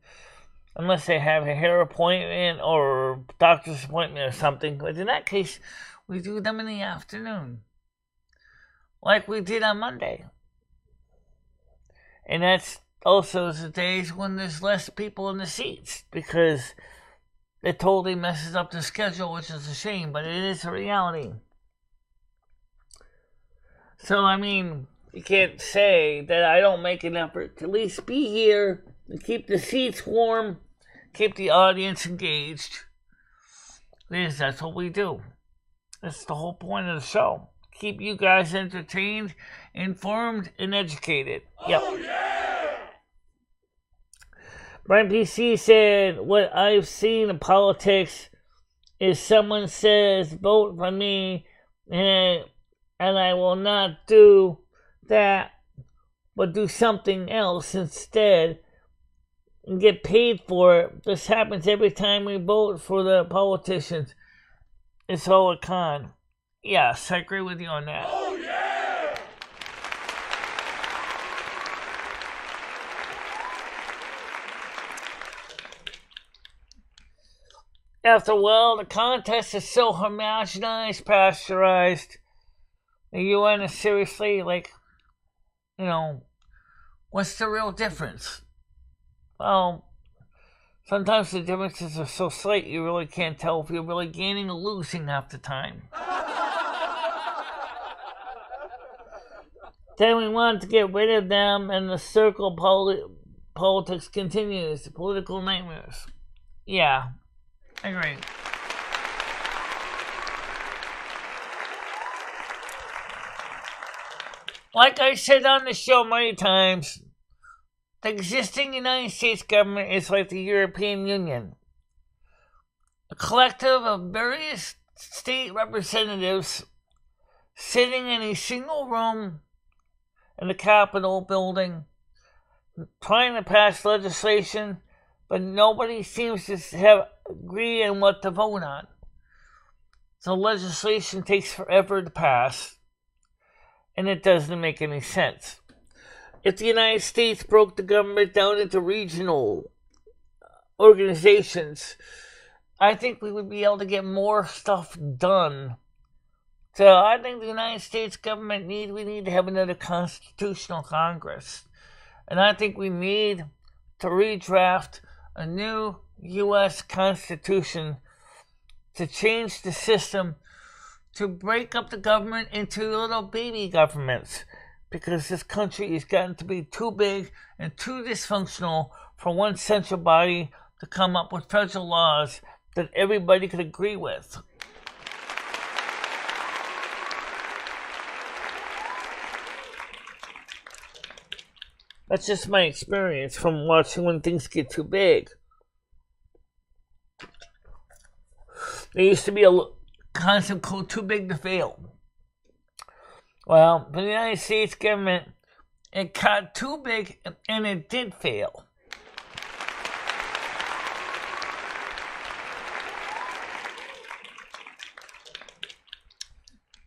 unless they have a hair appointment or doctor's appointment or something, but in that case, we do them in the afternoon, like we did on Monday. And that's also the days when there's less people in the seats, because it totally messes up the schedule, which is a shame, but it is a reality. So, I mean, you can't say that I don't make an effort to at least be here and keep the seats warm, keep the audience engaged. Because that's what we do. That's the whole point of the show. Keep you guys entertained, informed, and educated. Yep. Oh, yeah! Brian PC said, what I've seen in politics is someone says, vote for me, and I will not do that, but do something else instead and get paid for it. This happens every time we vote for the politicians. It's all a con. Yes, I agree with you on that. Oh, yeah! After all, the contest is so homogenized, pasteurized. The UN is seriously like, what's the real difference? Well, sometimes the differences are so slight you really can't tell if you're really gaining or losing half the time. Then we want to get rid of them, and the circle politics continues. The political nightmares. Yeah, I agree. Like I said on the show many times, the existing United States government is like the European Union. A collective of various state representatives sitting in a single room in the Capitol building, trying to pass legislation, but nobody seems to have agree on what to vote on. So legislation takes forever to pass, and it doesn't make any sense. If the United States broke the government down into regional organizations, I think we would be able to get more stuff done. So I think the United States government we need to have another constitutional Congress. And I think we need to redraft a new U.S. Constitution to change the system to break up the government into little baby governments, because this country has gotten to be too big and too dysfunctional for one central body to come up with federal laws that everybody could agree with. That's just my experience from watching when things get too big. There used to be a concept called too big to fail. Well, for the United States government, it got too big and it did fail.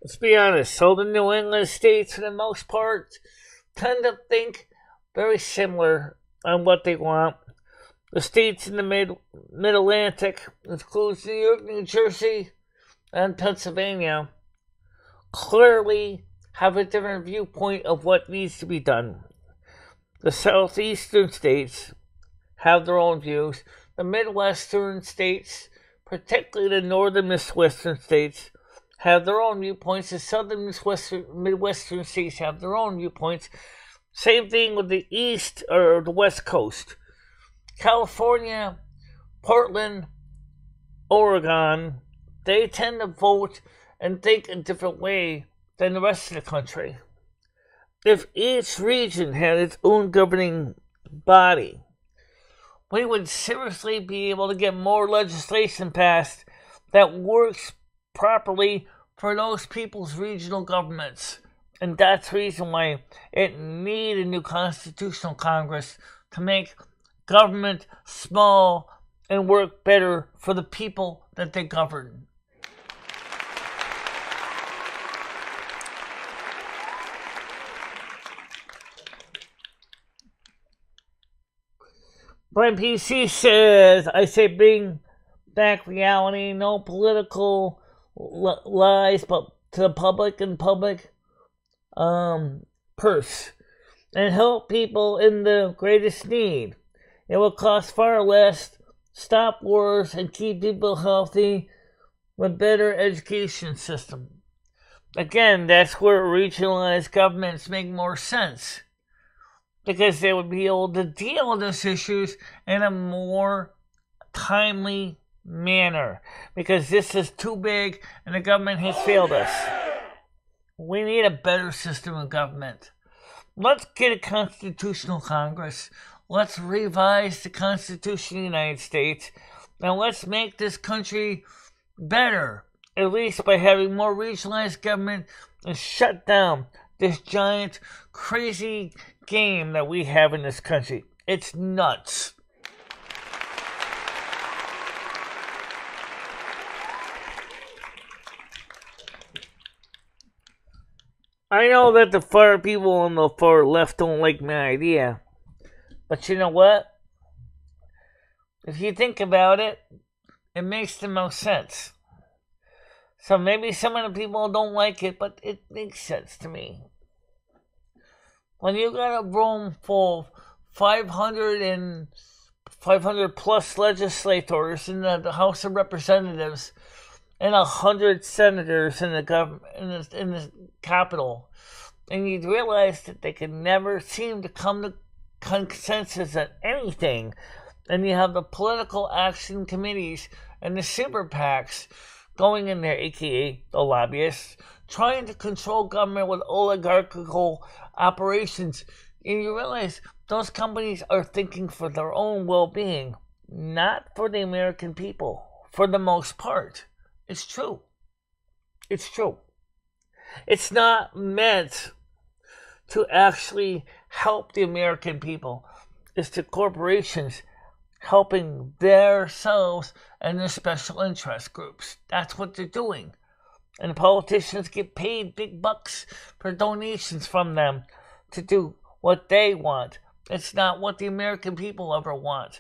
Let's be honest, so the New England states, for the most part, tend to think very similar on what they want. The states in the mid-Atlantic, includes New York, New Jersey, and Pennsylvania, clearly have a different viewpoint of what needs to be done. The southeastern states have their own views. The Midwestern states, particularly the northern Midwestern states, have their own viewpoints. The southern Midwestern states have their own viewpoints. Same thing with the East or the West Coast. California, Portland, Oregon, they tend to vote and think a different way than the rest of the country. If each region had its own governing body, we would seriously be able to get more legislation passed that works properly for those people's regional governments. And that's the reason why it needs a new constitutional Congress to make government small and work better for the people that they govern. Brian PC says, I say bring back reality, no political lies, but to the public and public purse, and help people in the greatest need. It will cost far less, stop wars, and keep people healthy with better education system. Again, that's where regionalized governments make more sense, because they would be able to deal with those issues in a more timely manner, because this is too big and the government has failed us. We need a better system of government. Let's get a constitutional Congress. Let's revise the Constitution of the United States, and let's make this country better, at least by having more regionalized government and shut down this giant, crazy game that we have in this country. It's nuts. I know that the far people on the far left don't like my idea, but you know what? If you think about it, it makes the most sense. So maybe some of the people don't like it, but it makes sense to me. When you got a room full of 500 plus legislators in the House of Representatives and 100 senators in the Capitol, and you'd realize that they could never seem to come to consensus on anything, and you have the political action committees and the super PACs going in there, aka the lobbyists, trying to control government with oligarchical operations, and you realize those companies are thinking for their own well-being, not for the American people, for the most part. It's true. It's true. It's not meant to actually help the American people. It's the corporations helping themselves and their special interest groups. That's what they're doing. And the politicians get paid big bucks for donations from them to do what they want. It's not what the American people ever want.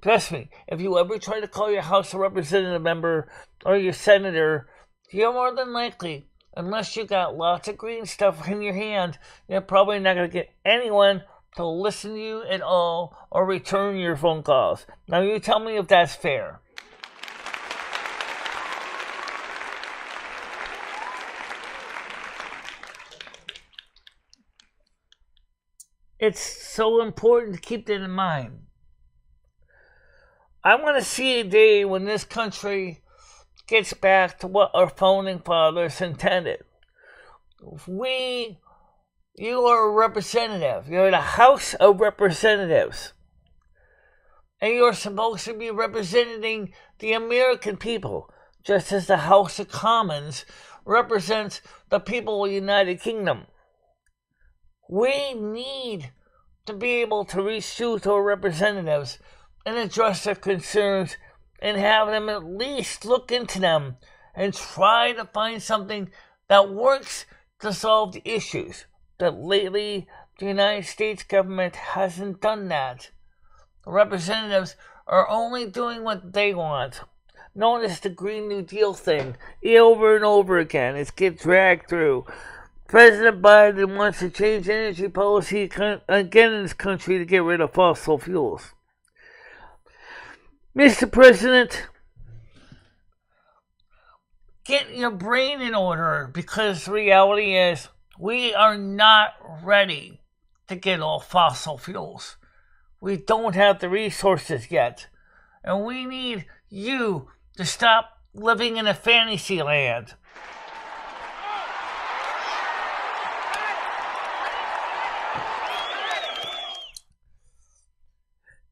Trust me, if you ever try to call your House of Representative member or your senator, you're more than likely, unless you got lots of green stuff in your hand, you're probably not going to get anyone to listen to you at all or return your phone calls. Now you tell me if that's fair. It's so important to keep that in mind. I want to see a day when this country gets back to what our founding fathers intended. You are a representative. You're the House of Representatives. And you're supposed to be representing the American people, just as the House of Commons represents the people of the United Kingdom. We need to be able to reach out to our representatives and address their concerns and have them at least look into them and try to find something that works to solve the issues. That lately the United States government hasn't done that. The representatives are only doing what they want. Notice the Green New Deal thing over and over again. It gets dragged through. President Biden wants to change energy policy again in this country to get rid of fossil fuels. Mr. President, get your brain in order, because the reality is we are not ready to get off fossil fuels. We don't have the resources yet. And we need you to stop living in a fantasy land.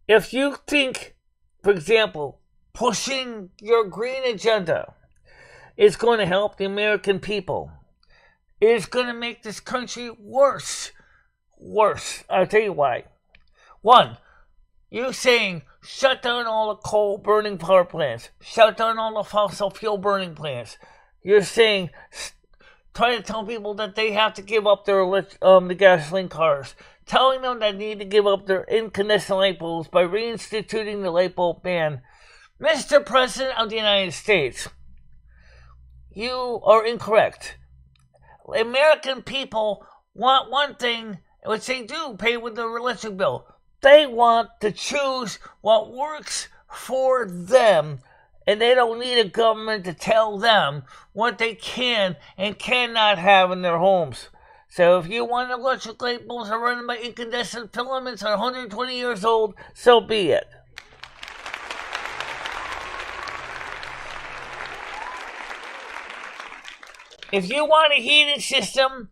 If you think, for example, pushing your green agenda is going to help the American people, it is going to make this country worse. Worse. I'll tell you why. One, you saying shut down all the coal burning power plants, shut down all the fossil fuel burning plants. You're saying, trying to tell people that they have to give up their the gasoline cars, telling them they need to give up their incandescent light bulbs by reinstituting the light bulb ban. Mr. President of the United States, you are incorrect. American people want one thing, which they do pay with their electric bill. They want to choose what works for them, and they don't need a government to tell them what they can and cannot have in their homes. So if you want electric light bulbs that are running by incandescent filaments are 120 years old, so be it. If you want a heating system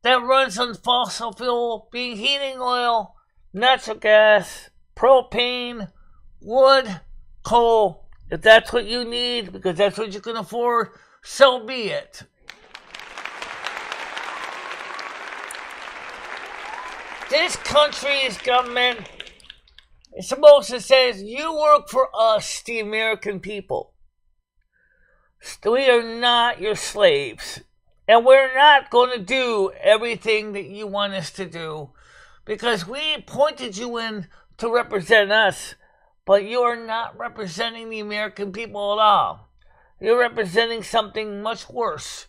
that runs on fossil fuel, being heating oil, natural gas, propane, wood, coal, if that's what you need, because that's what you can afford, so be it. This country's government is supposed to say, you work for us, the American people. We are not your slaves. And we're not going to do everything that you want us to do, because we appointed you in to represent us, but you are not representing the American people at all. You're representing something much worse.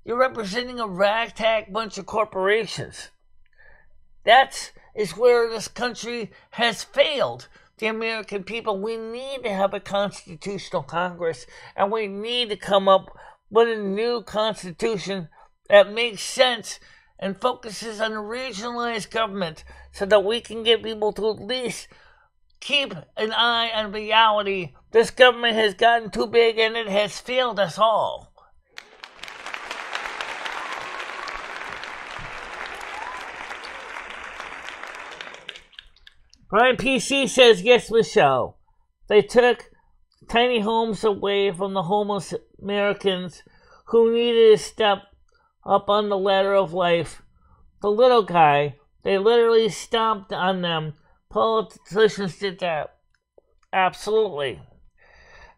You're representing a ragtag bunch of corporations. That is where this country has failed the American people. We need to have a constitutional Congress, and we need to come up with a new constitution that makes sense and focuses on regionalized government so that we can get people to at least keep an eye on reality. This government has gotten too big and it has failed us all. Brian PC says, yes, Michelle. They took tiny homes away from the homeless Americans who needed to step up on the ladder of life. The little guy, they literally stomped on them. Politicians did that. Absolutely.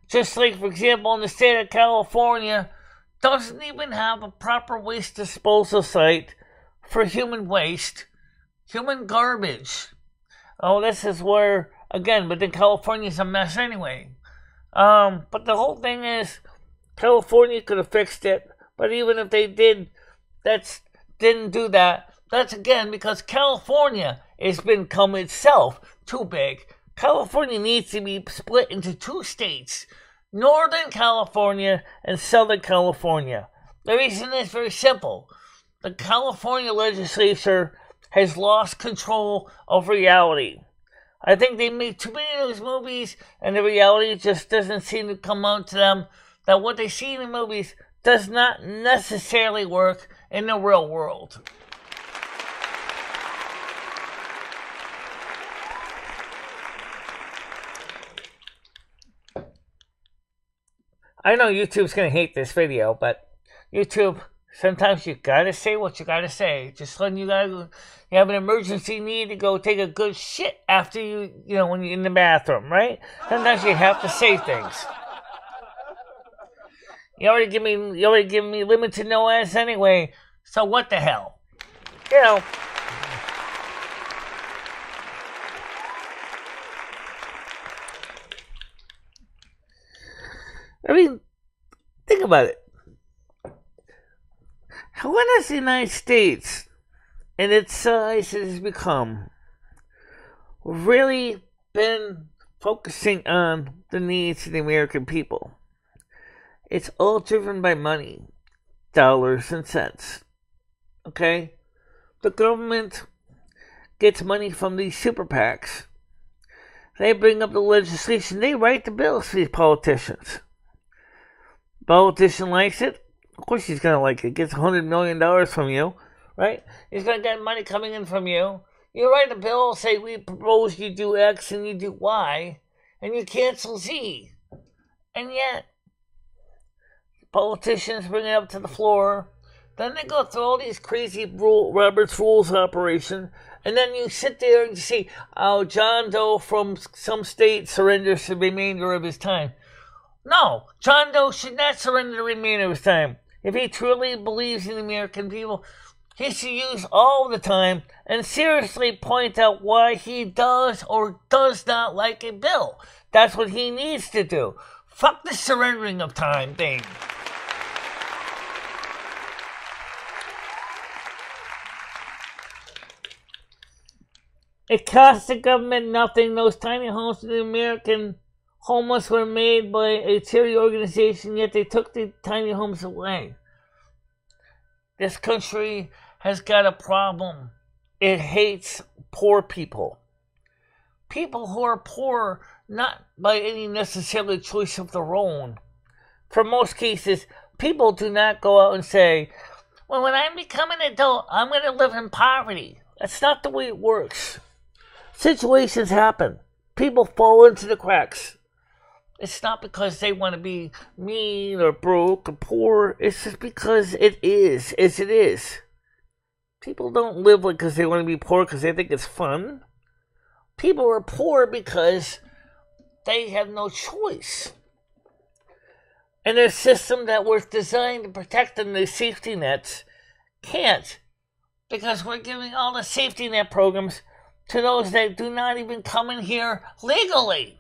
Just like, for example, in the state of California, doesn't even have a proper waste disposal site for human waste, human garbage. Oh, this is where, again, but then California's a mess anyway. But the whole thing is, California could have fixed it, but even if they didn't do that, that's again because California it's become itself too big. California needs to be split into 2 states, Northern California and Southern California. The reason is very simple. The California legislature has lost control of reality. I think they made too many of those movies, and the reality just doesn't seem to come out to them that what they see in the movies does not necessarily work in the real world. I know YouTube's going to hate this video, but YouTube, sometimes you gotta say what you gotta say. Just when you have an emergency need to go take a good shit after when you're in the bathroom, right? Sometimes you have to say things. You already give me limited no ass anyway, so what the hell? I mean, think about it. When has the United States, and its size has become, really been focusing on the needs of the American people? It's all driven by money, dollars and cents. Okay? The government gets money from these super PACs. They bring up the legislation. They write the bills for these politicians. Politician likes it. Of course he's going to like it. Gets $100 million from you, right? He's going to get money coming in from you. You write a bill, say we propose you do X and you do Y, and you cancel Z. And yet, politicians bring it up to the floor. Then they go through all these crazy Robert's Rules operation. And then you sit there and you see, oh, John Doe from some state surrenders the remainder of his time. No, John Doe should not surrender the remainder of his time. If he truly believes in the American people, he should use all the time and seriously point out why he does or does not like a bill. That's what he needs to do. Fuck the surrendering of time thing. It costs the government nothing. Those tiny homes for the American homeless were made by a charity organization, yet they took the tiny homes away. This country has got a problem. It hates poor people. People who are poor, not by any necessarily choice of their own. For most cases, people do not go out and say, well, when I become an adult, I'm going to live in poverty. That's not the way it works. Situations happen. People fall into the cracks. It's not because they want to be mean or broke or poor. It's just because it is as it is. People don't live because they want to be poor because they think it's fun. People are poor because they have no choice. And a system that was designed to protect them, the safety nets, can't. Because we're giving all the safety net programs to those that do not even come in here legally.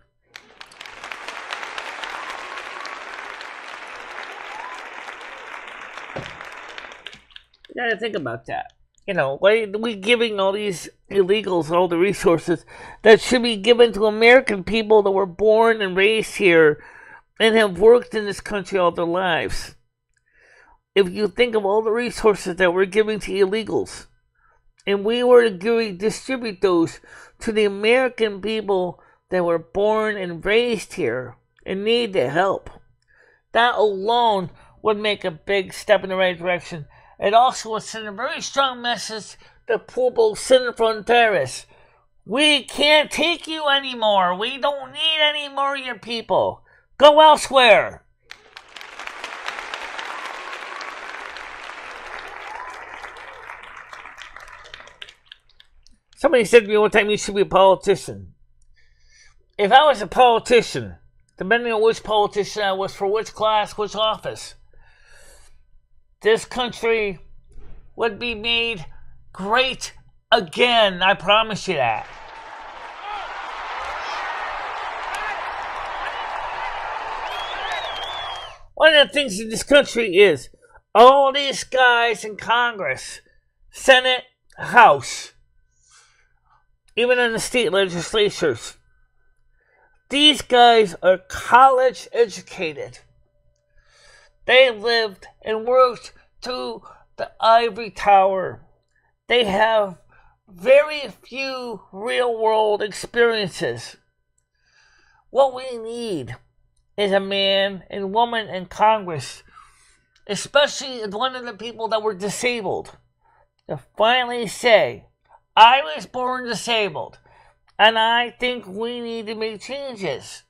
You gotta think about that. Why are we giving all these illegals all the resources that should be given to American people that were born and raised here and have worked in this country all their lives? If you think of all the resources that we're giving to illegals, and we were to distribute those to the American people that were born and raised here and need the help, that alone would make a big step in the right direction. It also would send a very strong message to Pueblo Sin Fronteras. We can't take you anymore. We don't need any more of your people. Go elsewhere. Somebody said to me one time, you should be a politician. If I was a politician, depending on which politician I was, for which class, which office, this country would be made great again. I promise you that. One of the things in this country is all these guys in Congress, Senate, House, even in the state legislatures. These guys are college educated. They lived and worked to the ivory tower. They have very few real-world experiences. What we need is a man and woman in Congress, especially one of the people that were disabled, to finally say, I was born disabled, and I think we need to make changes.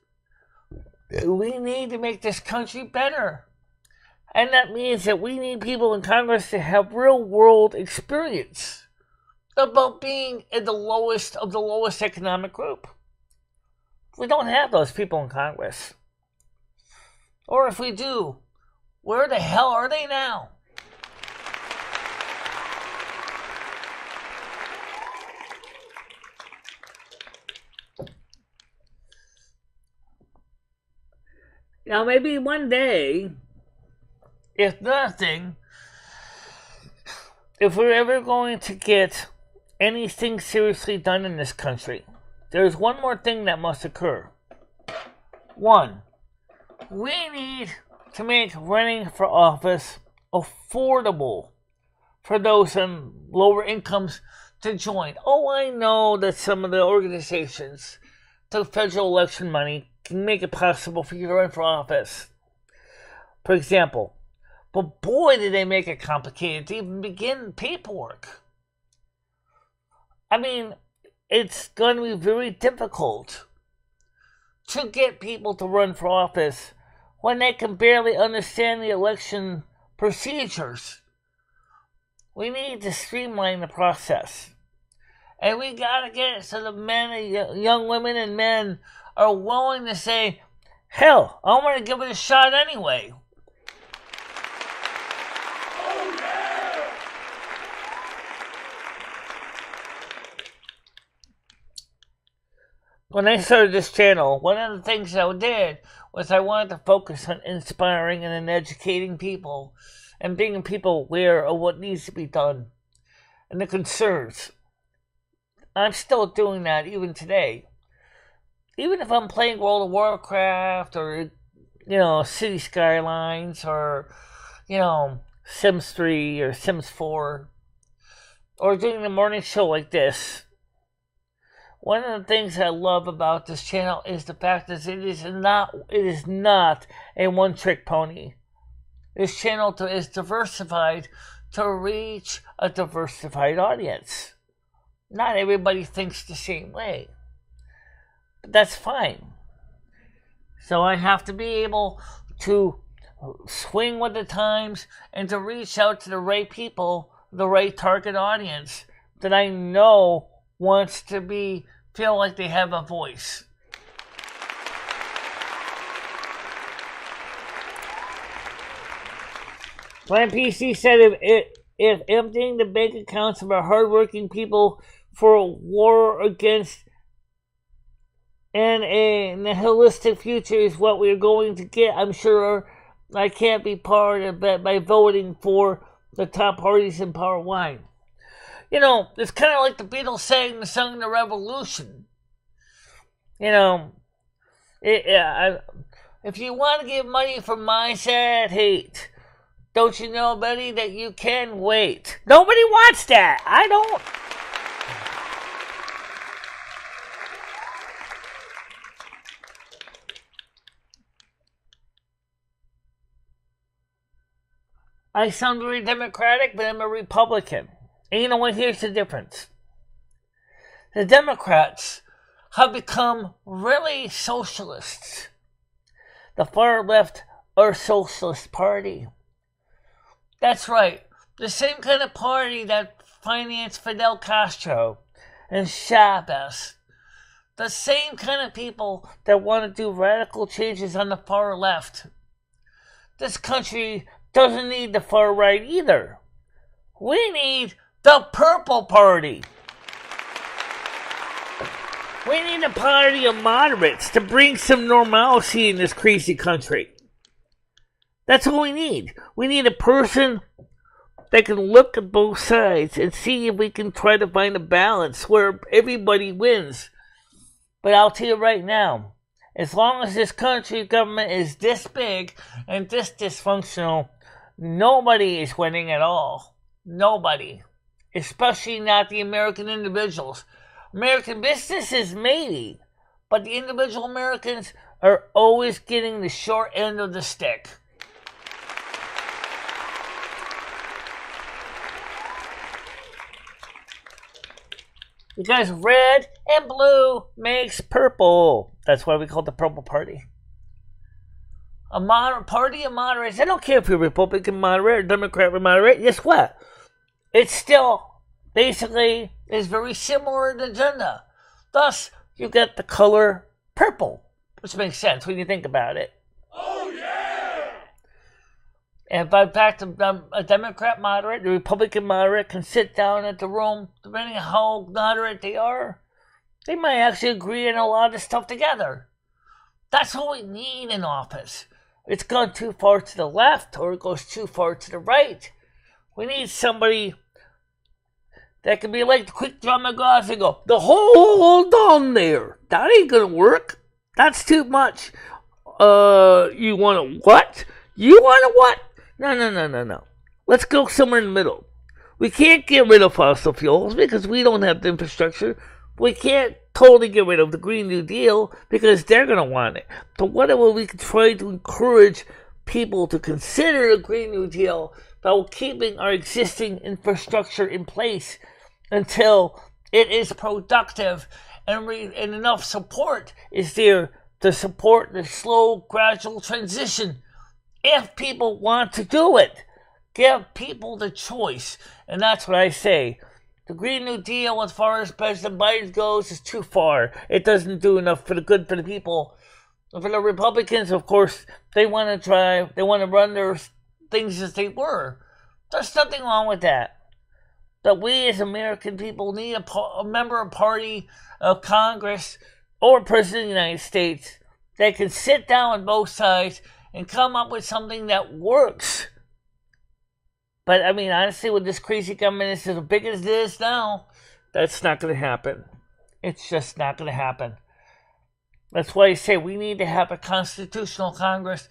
We need to make this country better. And that means that we need people in Congress to have real-world experience about being in the lowest of the lowest economic group. We don't have those people in Congress. Or if we do, where the hell are they now? Now, maybe one day, if nothing, if we're ever going to get anything seriously done in this country, there's one more thing that must occur. One, we need to make running for office affordable for those on lower incomes to join. Oh, I know that some of the organizations took federal election money can make it possible for you to run for office, for example. But boy, did they make it complicated to even begin paperwork. I mean, it's going to be very difficult to get people to run for office when they can barely understand the election procedures. We need to streamline the process. And we got to get it so the men, young women and men are willing to say, hell, I want to give it a shot anyway. When I started this channel, one of the things I did was I wanted to focus on inspiring and educating people and bringing people aware of what needs to be done and the concerns. I'm still doing that even today. Even if I'm playing World of Warcraft or, City Skylines or, Sims 3 or Sims 4 or doing the morning show like this. One of the things I love about this channel is the fact that it is not a one-trick pony. This channel is diversified to reach a diversified audience. Not everybody thinks the same way. But that's fine. So I have to be able to swing with the times and to reach out to the right people, the right target audience that I know wants to feel like they have a voice. Plan PC said if emptying the bank accounts of our hardworking people for a war against and a nihilistic future is what we're going to get, I'm sure I can't be part of that by voting for the top parties in power. Why? It's kind of like the Beatles sang the song The Revolution. If you want to give money for my sad hate, don't you know, buddy, that you can wait? Nobody wants that. I don't. I sound very Democratic, but I'm a Republican. And you know what? Here's the difference. The Democrats have become really socialists. The far left are a socialist party. That's right. The same kind of party that financed Fidel Castro and Chavez. The same kind of people that want to do radical changes on the far left. This country doesn't need the far right either. We need the Purple Party. We need a party of moderates to bring some normalcy in this crazy country. That's what we need. We need a person that can look at both sides and see if we can try to find a balance where everybody wins. But I'll tell you right now, as long as this country's government is this big and this dysfunctional, nobody is winning at all. Nobody. Especially not the American individuals. American businesses, maybe. But the individual Americans are always getting the short end of the stick. Because red and blue makes purple. That's why we call it the Purple Party. A party of moderates. I don't care if you're Republican moderate or Democrat moderate. Guess what? It still basically is very similar in agenda. Thus, you get the color purple, which makes sense when you think about it. Oh, yeah! And in fact, a Democrat moderate, a Republican moderate can sit down at the room, depending on how moderate they are, they might actually agree on a lot of stuff together. That's what we need in office. It's gone too far to the left or it goes too far to the right. We need somebody that can be like the quick draw my glass and go, hold on there. That ain't gonna work. That's too much. You want a what? You want a what? No. Let's go somewhere in the middle. We can't get rid of fossil fuels because we don't have the infrastructure. We can't totally get rid of the Green New Deal because they're going to want it. But whatever we can try to encourage people to consider the Green New Deal while keeping our existing infrastructure in place until it is productive and enough support is there to support the slow, gradual transition. If people want to do it, give people the choice. And that's what I say. The Green New Deal, as far as President Biden goes, is too far. It doesn't do enough for the good for the people. And for the Republicans, of course, they want to run their things as they were. There's nothing wrong with that. But we as American people need a member of party of Congress or President of the United States that can sit down on both sides and come up with something that works. But, I mean, honestly, with this crazy government is as big as it is now, that's not going to happen. It's just not going to happen. That's why I say we need to have a constitutional Congress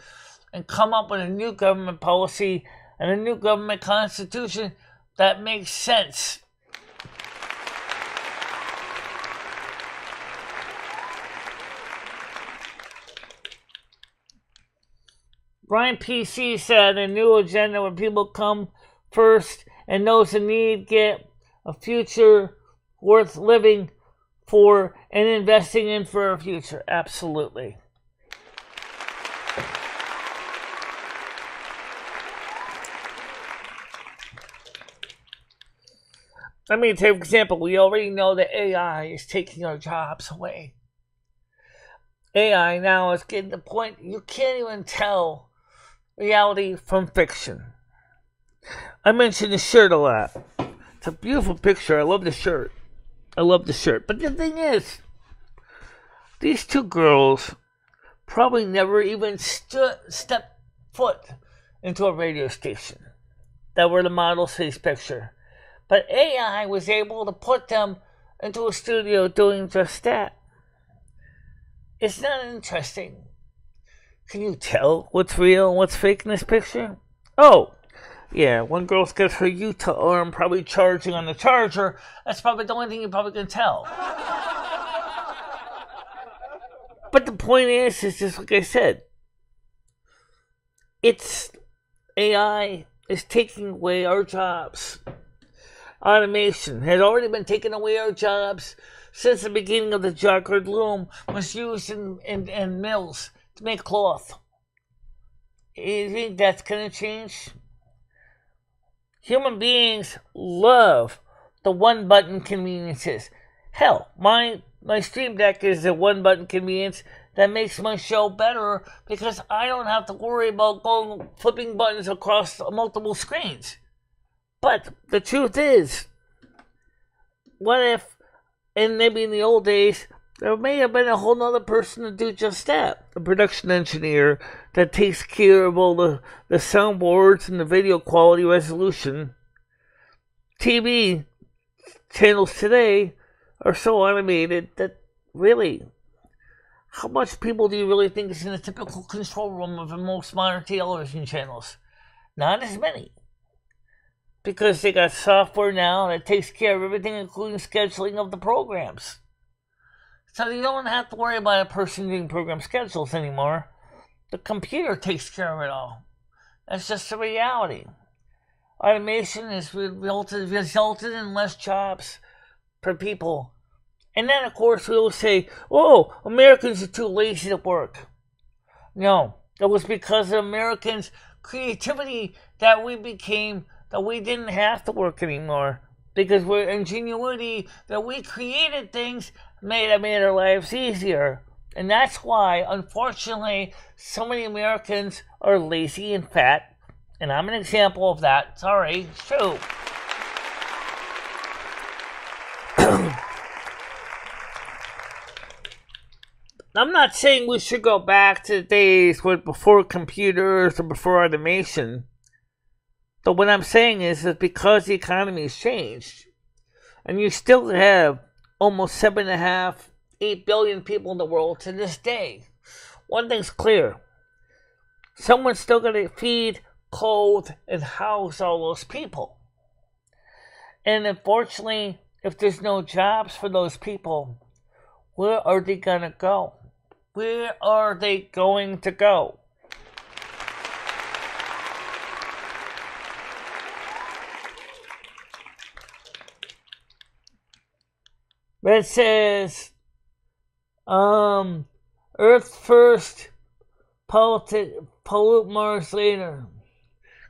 and come up with a new government policy and a new government constitution that makes sense. Brian PC said a new agenda where people come first and those in need get a future worth living for and investing in for a future. Absolutely. Let me take an example. We already know that AI is taking our jobs away. AI now is getting to the point you can't even tell reality from fiction. I mention the shirt a lot. It's a beautiful picture. I love the shirt. But the thing is, these two girls probably never even stepped foot into a radio station that were the models for this picture. But AI was able to put them into a studio doing just that. It's not interesting. Can you tell what's real and what's fake in this picture? Oh, yeah, one girl's got her Utah arm probably charging on the charger. That's probably the only thing you probably can tell. But the point is just like I said, it's AI is taking away our jobs. Automation has already been taking away our jobs since the beginning of the jacquard loom was used in mills to make cloth. You think that's going to change? Human beings love the one-button conveniences. Hell, my Stream Deck is a one-button convenience that makes my show better because I don't have to worry about flipping buttons across multiple screens. But the truth is, what if, and maybe in the old days, there may have been a whole other person to do just that. A production engineer that takes care of all the soundboards and the video quality resolution. TV channels today are so automated that really, how much people do you really think is in a typical control room of the most modern television channels? Not as many. Because they got software now that takes care of everything, including scheduling of the programs. So you don't have to worry about a person doing program schedules anymore. The computer takes care of it all. That's just the reality. Automation has resulted in less jobs for people. And then, of course, we will say, oh, Americans are too lazy to work. No, it was because of Americans' creativity that we didn't have to work anymore. Because we're ingenuity, that we created things made our lives easier. And that's why, unfortunately, so many Americans are lazy and fat. And I'm an example of that. Sorry, it's true. I'm not saying we should go back to the days before computers or before automation. But what I'm saying is that because the economy's changed, and you still have almost 7.5, 8 billion people in the world to this day, one thing's clear. Someone's still going to feed, clothe, and house all those people. And unfortunately, if there's no jobs for those people, where are they going to go? Where are they going to go? It says, Earth first, pollute Mars later.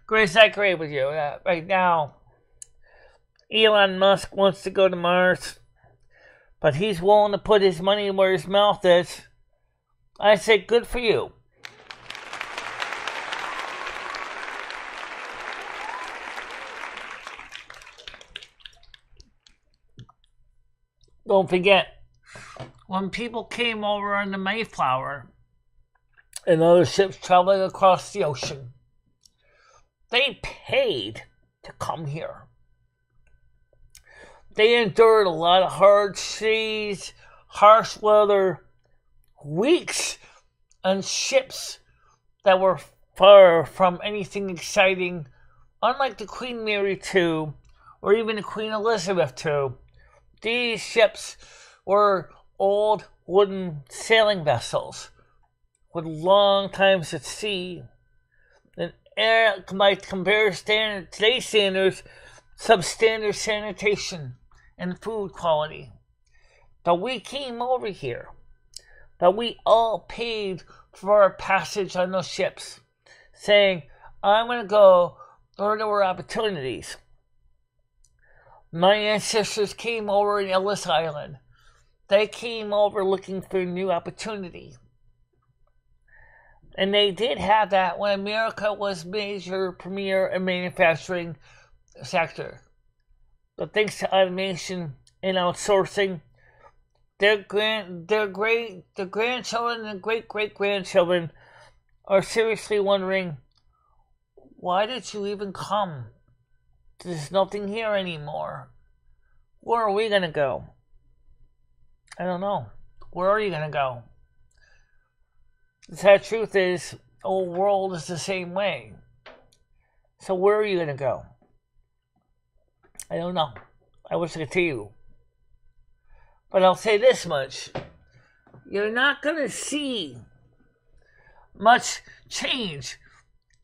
Grace, I agree with you. Right now, Elon Musk wants to go to Mars, but he's willing to put his money where his mouth is. I say, good for you. Don't forget, when people came over on the Mayflower and other ships traveling across the ocean, they paid to come here. They endured a lot of hard seas, harsh weather, weeks on ships that were far from anything exciting, unlike the Queen Mary II or even the Queen Elizabeth II. These ships were old wooden sailing vessels with long times at sea. And by comparison, today's standards, substandard sanitation and food quality. But we came over here. But we all paid for our passage on those ships, saying, I'm going to go where there were opportunities. My ancestors came over in Ellis Island. They came over looking for new opportunity. And they did have that when America was major premier in manufacturing sector. But thanks to automation and outsourcing, their grandchildren and great-great-grandchildren are seriously wondering, why did you even come? There's nothing here anymore. Where are we going to go? I don't know. Where are you going to go? The sad truth is, the whole world is the same way. So where are you going to go? I don't know. I wish I could tell you. But I'll say this much. You're not going to see much change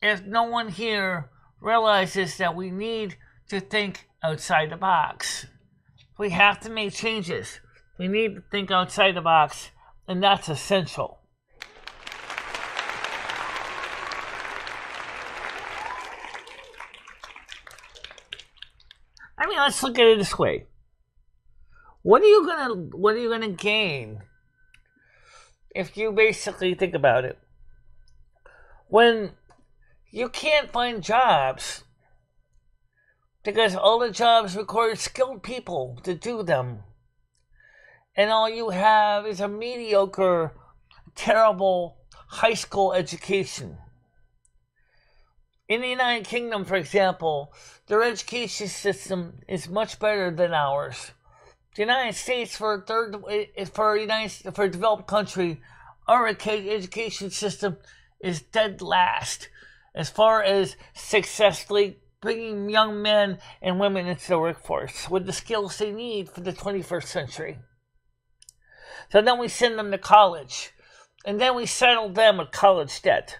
if no one here realizes that we need to think outside the box. We have to make changes. We need to think outside the box, and that's essential. I mean, let's look at it this way. What are you gonna gain if you basically think about it? When you can't find jobs because all the jobs require skilled people to do them, and all you have is a mediocre, terrible high school education. In the United Kingdom, for example, their education system is much better than ours. The United States, for a developed country, our education system is dead last as far as successfully bringing young men and women into the workforce with the skills they need for the 21st century. So then we send them to college, and then we settle them with college debt.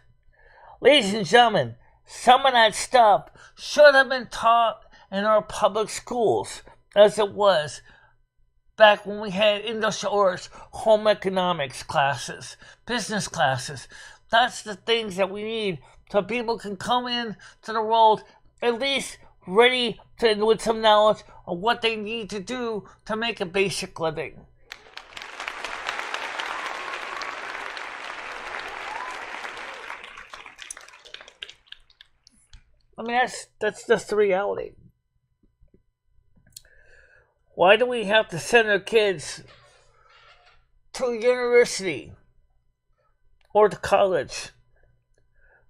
Ladies and gentlemen, some of that stuff should have been taught in our public schools, as it was back when we had industrial arts, home economics classes, business classes. That's the things that we need so people can come in to the world at least ready to, with some knowledge of what they need to do to make a basic living. I mean, that's just the reality. Why do we have to send our kids to university or to college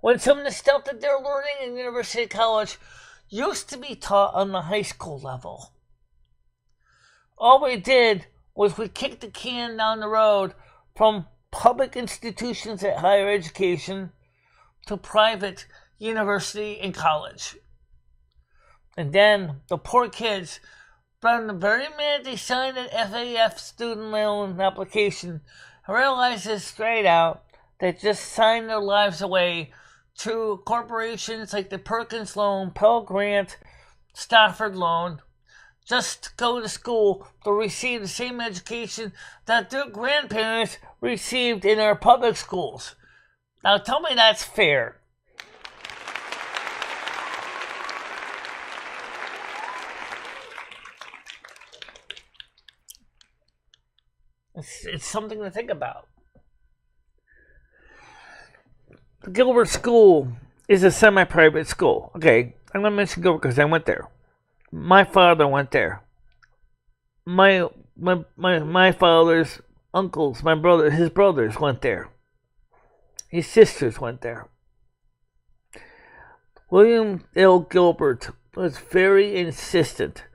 when some of the stuff that they're learning in university and college used to be taught on the high school level? All we did was we kicked the can down the road from public institutions at higher education to private university and college. And then the poor kids, from the very minute they signed an FAF student loan application, realizes straight out they just signed their lives away to corporations like the Perkins Loan, Pell Grant, Stafford Loan, just to go to school to receive the same education that their grandparents received in our public schools. Now tell me that's fair. It's something to think about. The Gilbert School is a semi-private school. Okay, I'm going to mention Gilbert because I went there. My father went there. My father's uncles, his brothers went there. His sisters went there. William L. Gilbert was very insistent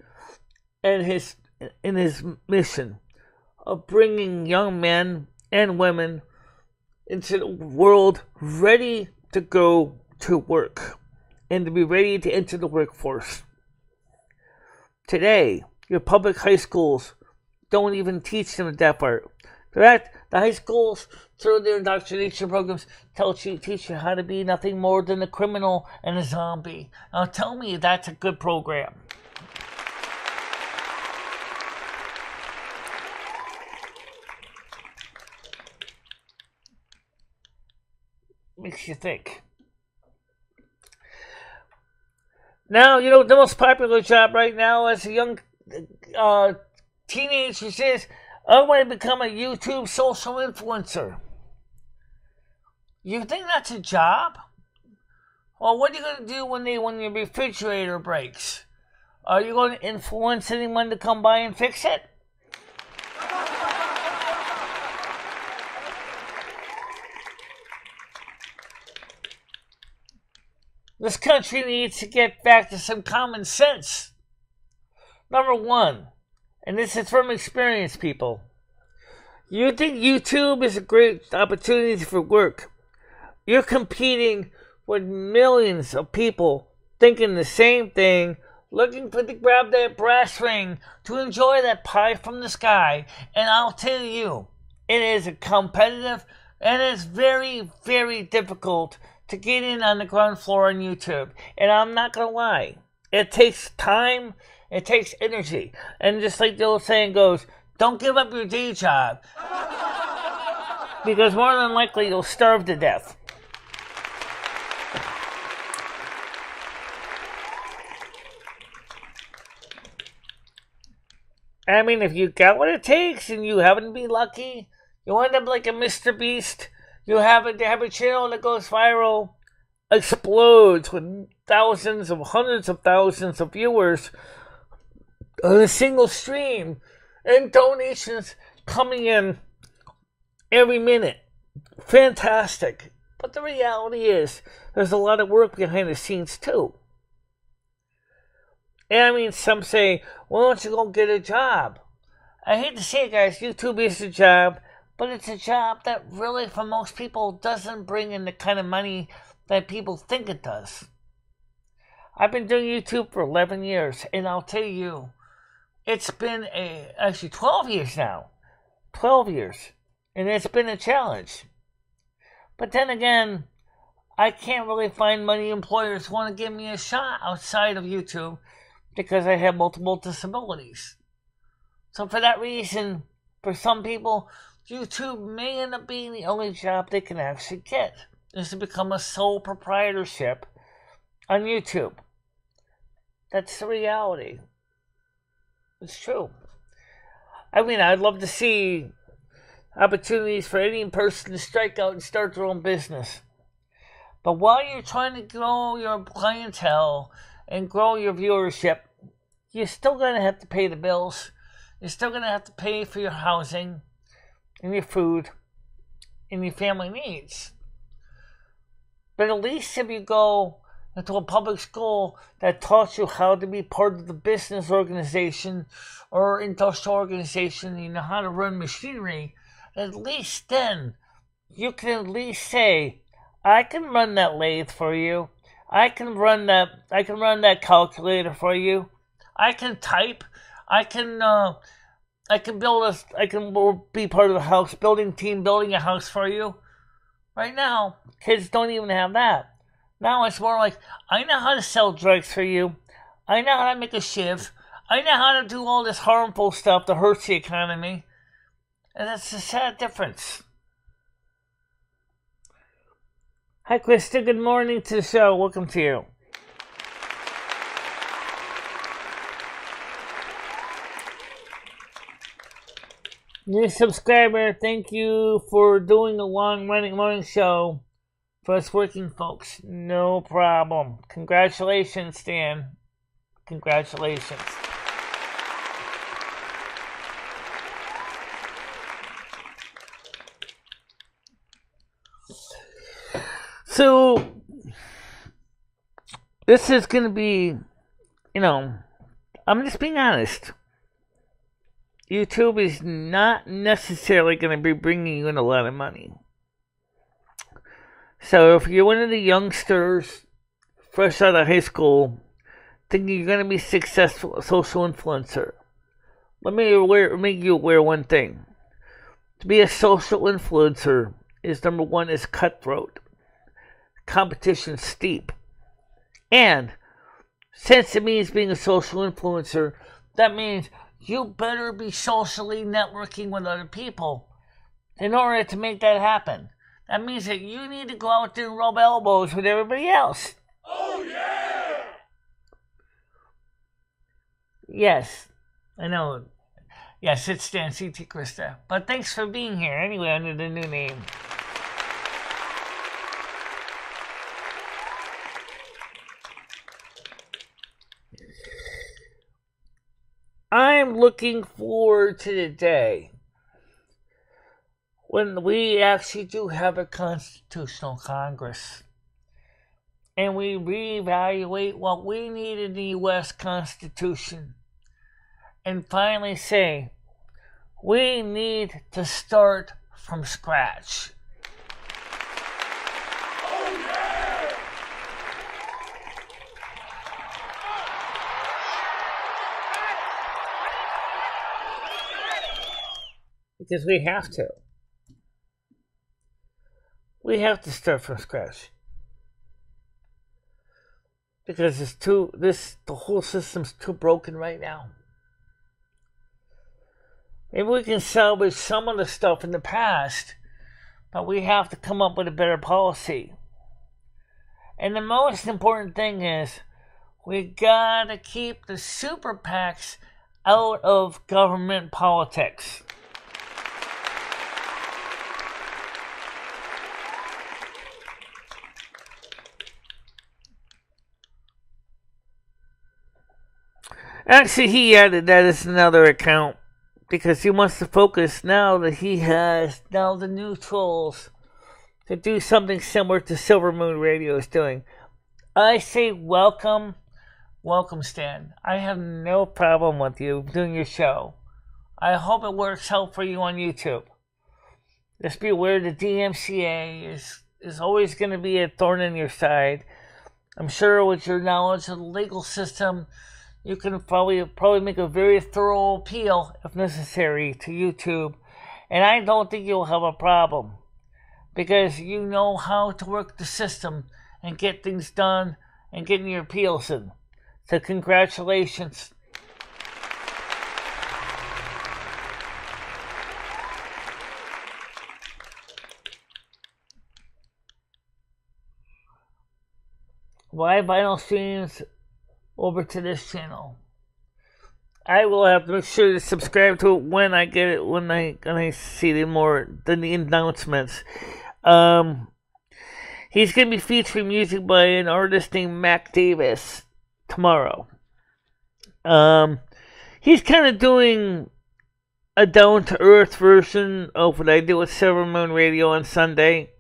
in his mission of bringing young men and women into the world ready to go to work and to be ready to enter the workforce. Today, your public high schools don't even teach them the deaf art. In fact, the high schools, through their indoctrination programs, teach you how to be nothing more than a criminal and a zombie. Now tell me that's a good program. Makes you think. Now, you know, the most popular job right now as a young teenager is, I want to become a YouTube social influencer. You think that's a job? Well, what are you going to do when your refrigerator breaks? Are you going to influence anyone to come by and fix it? This country needs to get back to some common sense. Number one, and this is from experience, people. You think YouTube is a great opportunity for work. You're competing with millions of people thinking the same thing, looking to grab that brass ring to enjoy that pie from the sky. And I'll tell you, it is a competitive and it's very, very difficult to get in on the ground floor on YouTube. And I'm not going to lie. It takes time. It takes energy. And just like the old saying goes, don't give up your day job. Because more than likely you'll starve to death. I mean, if you got what it takes and you happen to be lucky, you end up like a Mr. Beast. You have a channel that goes viral, explodes with hundreds of thousands of viewers on a single stream, and donations coming in every minute. Fantastic. But the reality is, there's a lot of work behind the scenes too. And I mean, some say, why don't you go get a job? I hate to say it, guys, YouTube is a job, but it's a job that really, for most people, doesn't bring in the kind of money that people think it does. I've been doing YouTube for 11 years, and I'll tell you, it's been actually 12 years now. 12 years. And it's been a challenge. But then again, I can't really find many employers who want to give me a shot outside of YouTube because I have multiple disabilities. So for that reason, for some people, YouTube may end up being the only job they can actually get, is to become a sole proprietorship on YouTube. That's the reality. It's true. I mean, I'd love to see opportunities for any person to strike out and start their own business. But while you're trying to grow your clientele and grow your viewership, you're still going to have to pay the bills. You're still going to have to pay for your housing and your food and your family needs. But at least if you go into a public school that taught you how to be part of the business organization or industrial organization, you know how to run machinery, at least then you can at least say, I can run that lathe for you. I can run that calculator for you. I can type. I can be part of the house building team, building a house for you. Right now, kids don't even have that. Now it's more like, I know how to sell drugs for you. I know how to make a shiv. I know how to do all this harmful stuff that hurts the economy. And that's a sad difference. Hi, Krista. Good morning to the show. Welcome to you. New subscriber, thank you for doing a long-running morning show for us working folks. No problem. Congratulations, Stan. Congratulations. So, this is going to be, I'm just being honest. YouTube is not necessarily going to be bringing you in a lot of money. So if you're one of the youngsters fresh out of high school thinking you're going to be successful, a social influencer, let me make you aware one thing. To be a social influencer is, number one, is cutthroat. Competition steep. And since it means being a social influencer, that means you better be socially networking with other people in order to make that happen. That means that you need to go out there and rub elbows with everybody else. Oh, yeah! Yes, I know. Yes, it's Stan CT Krista. But thanks for being here anyway under the new name. I'm looking forward to the day when we actually do have a constitutional Congress and we reevaluate what we need in the U.S. Constitution and finally say, we need to start from scratch. Because we have to. We have to start from scratch. Because the whole system's too broken right now. Maybe we can salvage some of the stuff in the past, but we have to come up with a better policy. And the most important thing is, we gotta keep the super PACs out of government politics. Actually, he added that as another account because he wants to focus now that he has now the new tools to do something similar to Silvermoon Radio is doing. I say welcome, Stan. I have no problem with you doing your show. I hope it works out for you on YouTube. Just be aware the DMCA is always going to be a thorn in your side. I'm sure with your knowledge of the legal system, you can probably make a very thorough appeal, if necessary, to YouTube. And I don't think you'll have a problem, because you know how to work the system and get things done and getting your appeals in. So congratulations. Live vinyl streams over to this channel. I will have to make sure to subscribe to it when I get it, when I see the announcements. He's going to be featuring music by an artist named Mac Davis tomorrow. He's kind of doing a down-to-earth version of what I did with Silvermoon Radio on Sunday.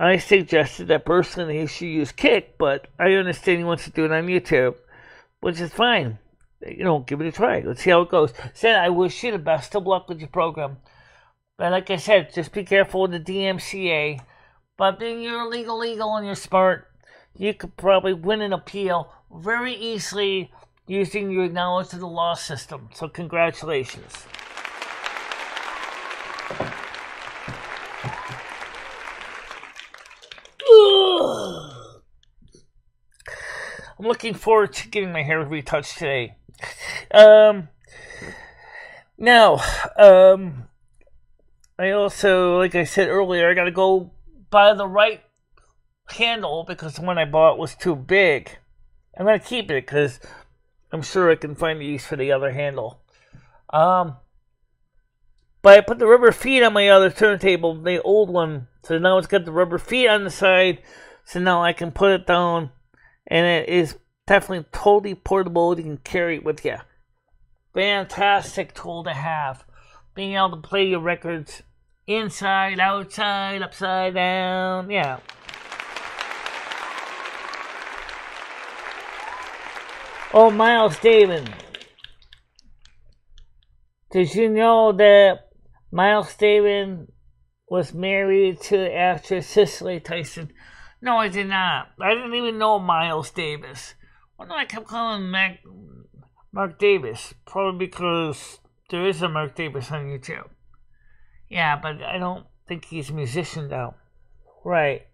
I suggested that personally he should use Kick, but I understand he wants to do it on YouTube, which is fine. Give it a try. Let's see how it goes. Said, I wish you the best of luck with your program. But like I said, just be careful with the DMCA. But being you're legal and you're smart, you could probably win an appeal very easily using your knowledge of the law system. So congratulations. I'm looking forward to getting my hair retouched today. Now, I also, like I said earlier, I gotta go buy the right handle because the one I bought was too big. I'm gonna keep it because I'm sure I can find a use for the other handle. But I put the rubber feet on my other turntable, the old one, so now it's got the rubber feet on the side, so now I can put it down, and it is definitely totally portable. You can carry it with you. Fantastic tool to have. Being able to play your records inside, outside, upside down, yeah. Oh, Miles Davis. Did you know that Miles Davis was married to actress Cicely Tyson? No, I did not. I didn't even know Miles Davis. Well, no, I kept calling him Mark Davis. Probably because there is a Mark Davis on YouTube. Yeah, but I don't think he's a musician, though. Right.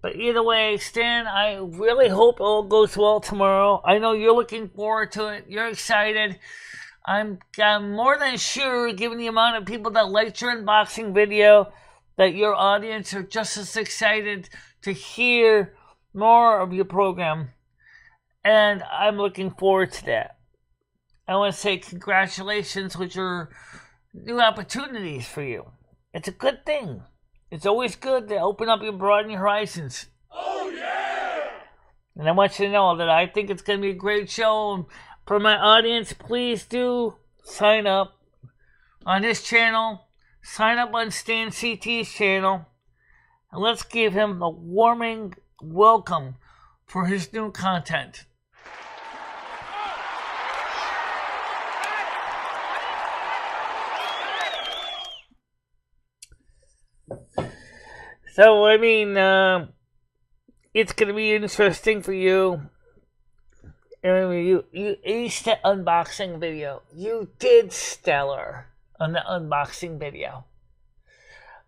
But either way, Stan, I really hope it all goes well tomorrow. I know you're looking forward to it. You're excited. I'm more than sure, given the amount of people that liked your unboxing video, that your audience are just as excited to hear more of your program. And I'm looking forward to that. I want to say congratulations with your new opportunities for you. It's a good thing. It's always good to open up and broaden your horizons. Oh, yeah! And I want you to know that I think it's going to be a great show. And for my audience, please do sign up on this channel. Sign up on Stan CT's channel. And let's give him a warming welcome for his new content. So, I mean, it's going to be interesting for you. I mean, you aced the unboxing video. You did stellar on the unboxing video.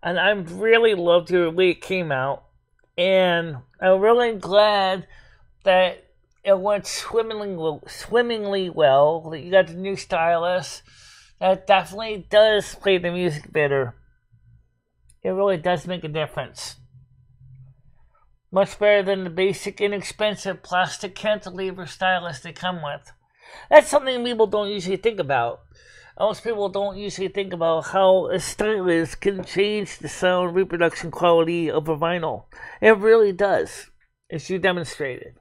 And I really loved the way it came out. And I'm really glad that it went swimmingly well. That you got the new stylus. That definitely does play the music better. It really does make a difference. Much better than the basic, inexpensive plastic cantilever stylus they come with. That's something people don't usually think about. Most people don't usually think about how a stylus can change the sound reproduction quality of a vinyl. It really does, as you demonstrated.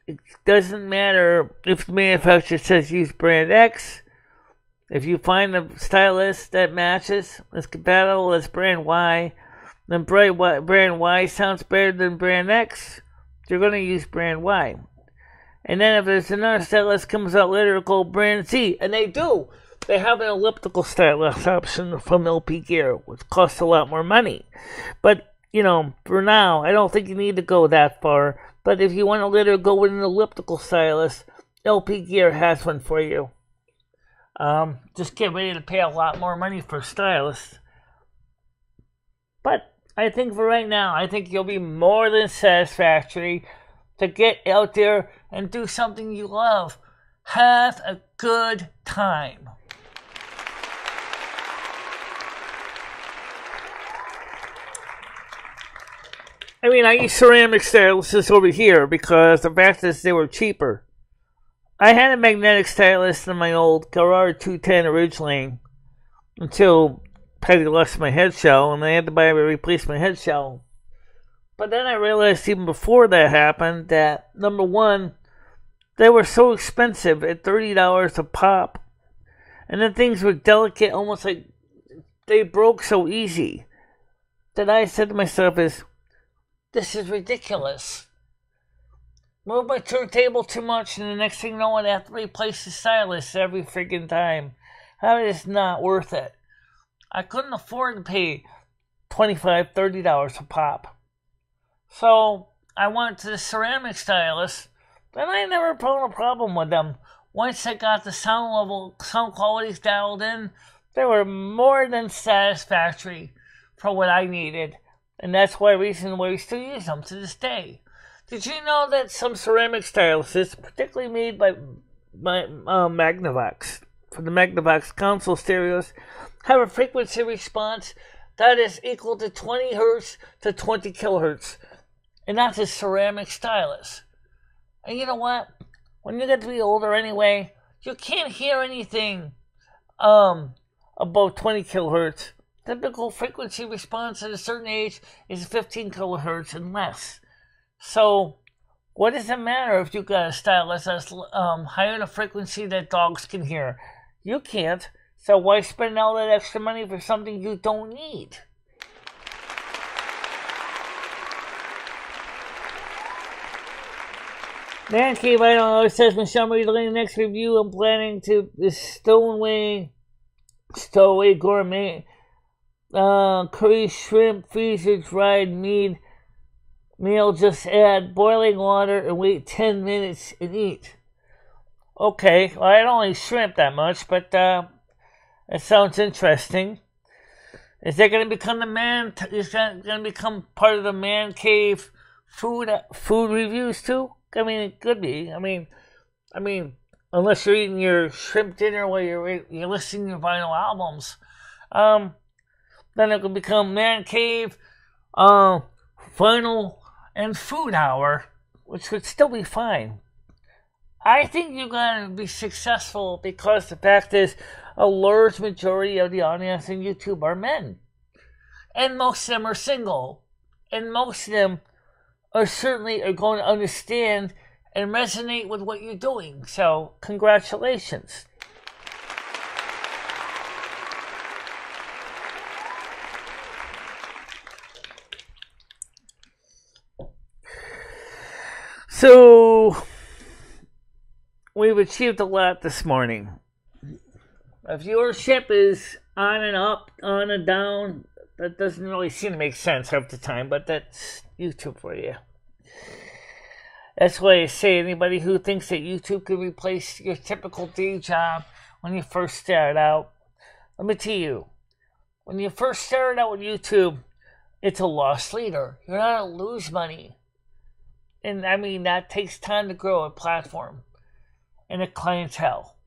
It doesn't matter if the manufacturer says use brand X. If you find a stylist that matches, is compatible with brand Y, then brand Y sounds better than brand X, you're going to use brand Y. And then if there's another stylist comes out later called brand Z, and they do, they have an elliptical stylus option from LP Gear, which costs a lot more money. But, for now, I don't think you need to go that far. But if you want to later go with an elliptical stylus, LP Gear has one for you. Just get ready to pay a lot more money for a stylus. But I think for right now, I think you'll be more than satisfactory to get out there and do something you love. Have a good time. I mean, I use ceramic styluses over here because the fact is they were cheaper. I had a magnetic stylus in my old Garrard 210 originally until Peggy lost my head shell and I had to buy a replacement head shell. But then I realized even before that happened that, number one, they were so expensive at $30 a pop. And then things were delicate, almost like they broke so easy, that I said to myself this is ridiculous. Move my turntable too much, and the next thing you know, I have to replace the stylus every freaking time. That is not worth it. I couldn't afford to pay $25, $30 a pop. So I went to the ceramic stylus, and I never found a problem with them. Once I got the sound qualities dialed in, they were more than satisfactory for what I needed. And that's why reason why we still use them to this day. Did you know that some ceramic styluses, particularly made by Magnavox, for the Magnavox console stereos, have a frequency response that is equal to 20 hertz to 20 kilohertz. And that's a ceramic stylus. And you know what? When you get to be older anyway, you can't hear anything above 20 kilohertz. Typical frequency response at a certain age is 15 kilohertz and less. So, what does it matter if you got a stylus that's higher in a frequency that dogs can hear? You can't. So why spend all that extra money for something you don't need? Man Cave, I don't know. It says MicheleMarieDalene, next review. I'm planning to the Stowaway Gourmet curry shrimp freezer dried meal. Just add boiling water and wait 10 minutes and eat. Okay, well, I don't eat shrimp that much, but that sounds interesting. Is that going to become is that going to become part of the Man Cave food reviews too? I mean, it could be. I mean, unless you're eating your shrimp dinner while you're listening to your vinyl albums, then it could become Man Cave, vinyl and food hour, which would still be fine. I think you're going to be successful because the fact is, a large majority of the audience on YouTube are men, and most of them are single, and most of them are going to understand and resonate with what you're doing. So, congratulations. So, we've achieved a lot this morning. Viewership is on and up, on and down. That doesn't really seem to make sense half the time, but that's YouTube for you. That's why I say anybody who thinks that YouTube could replace your typical day job when you first start out, let me tell you, when you first started out with YouTube, it's a loss leader. You're not going to lose money. And I mean, that takes time to grow a platform and a clientele.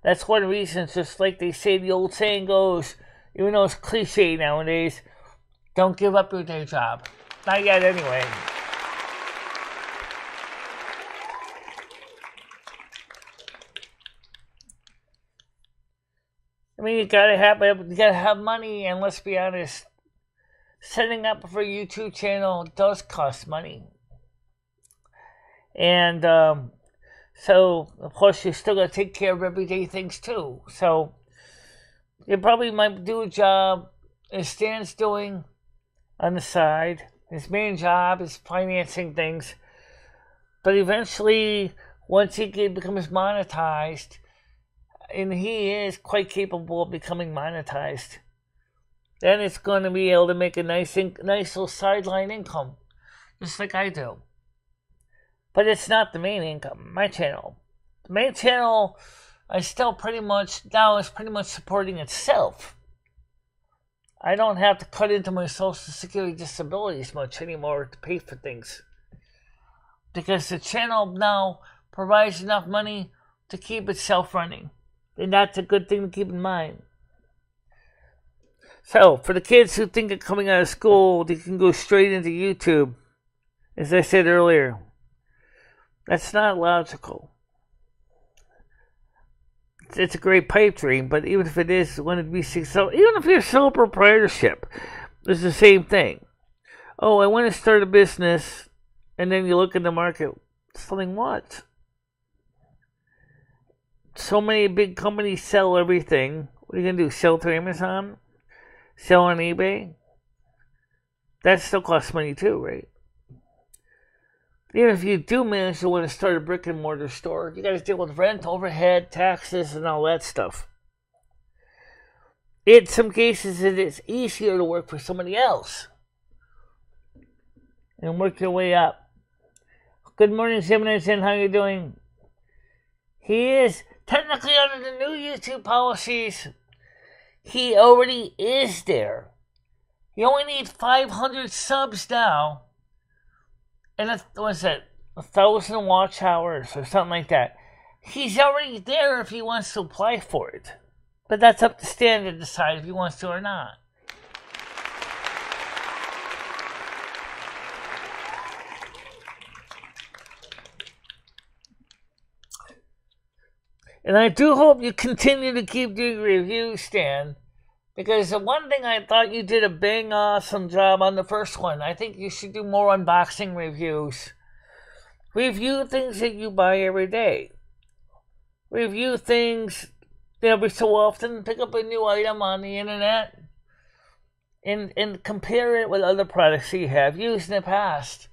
That's one reason, just like they say, the old saying goes, even though it's cliche nowadays, don't give up your day job. Not yet, anyway. I mean, you gotta have money, and let's be honest, setting up for a YouTube channel does cost money. And So, of course, you still got to take care of everyday things too. So, you probably might do a job as Stan's doing on the side. His main job is financing things. But eventually, once he becomes monetized, and he is quite capable of becoming monetized, then it's going to be able to make a nice little sideline income, just like I do. But it's not the main income, my channel. The main channel is pretty much supporting itself. I don't have to cut into my Social Security disabilities much anymore to pay for things. Because the channel now provides enough money to keep itself running. And that's a good thing to keep in mind. So, for the kids who think of coming out of school, they can go straight into YouTube. As I said earlier, that's not logical. It's a great pipe dream, but even if it is, when it be successful, even if you're sole proprietorship, it's the same thing. Oh, I want to start a business, and then you look in the market, selling what? So many big companies sell everything. What are you going to do? Sell to Amazon? Sell on eBay? That still costs money too, right? Even if you do manage to want to start a brick and mortar store, you got to deal with rent, overhead, taxes, and all that stuff. In some cases, it is easier to work for somebody else and work your way up. Good morning, 710. How you doing? He is technically under the new YouTube policies. He already is there. You only need 500 subs now. And what's that? 1,000 watch hours or something like that. He's already there if he wants to apply for it. But that's up to Stan to decide if he wants to or not. And I do hope you continue to keep doing reviews, Stan. Because the one thing I thought you did a bang awesome job on the first one. I think you should do more unboxing reviews. Review things that you buy every day. Review things every so often. Pick up a new item on the internet. And compare it with other products that you have used in the past.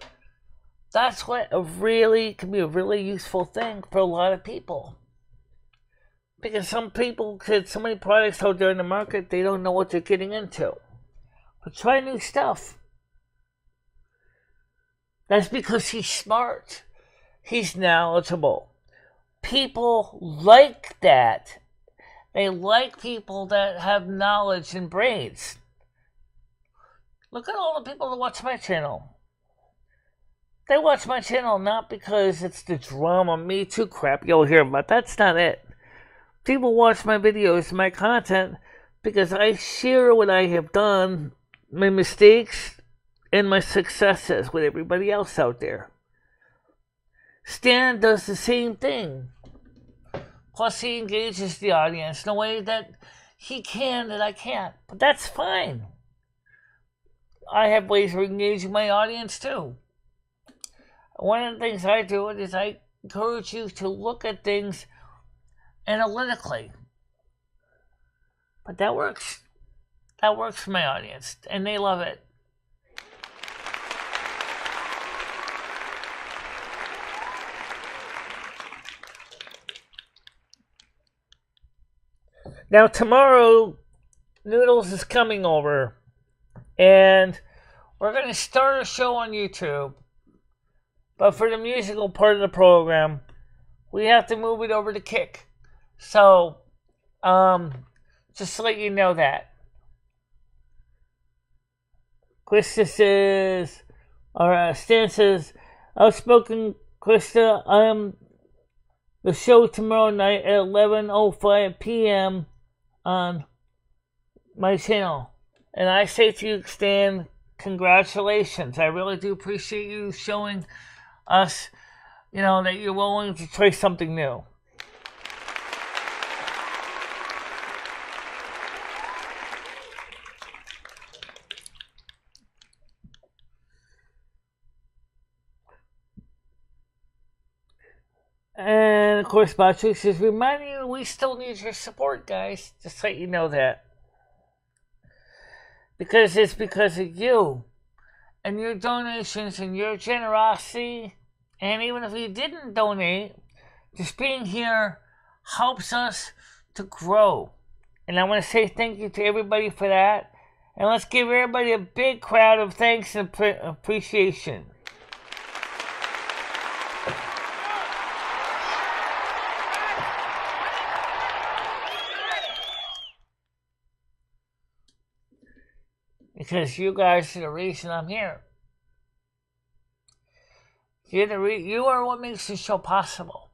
That's what can be a really useful thing for a lot of people. Because some people get so many products out there in the market, they don't know what they're getting into. But try new stuff. That's because he's smart. He's knowledgeable. People like that. They like people that have knowledge and brains. Look at all the people that watch my channel. They watch my channel not because it's the drama, Me Too crap you'll hear about. That's not it. People watch my videos, my content, because I share what I have done, my mistakes, and my successes with everybody else out there. Stan does the same thing. Plus, he engages the audience in a way that he can that I can't. But that's fine. I have ways of engaging my audience too. One of the things I do is I encourage you to look at things analytically. But that works. That works for my audience, and they love it. Now tomorrow, Noodles is coming over, and we're going to start a show on YouTube. But for the musical part of the program, we have to move it over to Kick. So, just to let you know that. Krista says, Stan says, Outspoken Krista, the show tomorrow night at 11:05 p.m. on my channel. And I say to you, Stan, congratulations. I really do appreciate you showing us, that you're willing to try something new. And And of course, Bachu is reminding you we still need your support, guys. Just let you know that. Because it's because of you and your donations and your generosity. And even if you didn't donate, just being here helps us to grow. And I want to say thank you to everybody for that. And let's give everybody a big crowd of thanks and appreciation. Because you guys are the reason I'm here. You are what makes the show possible.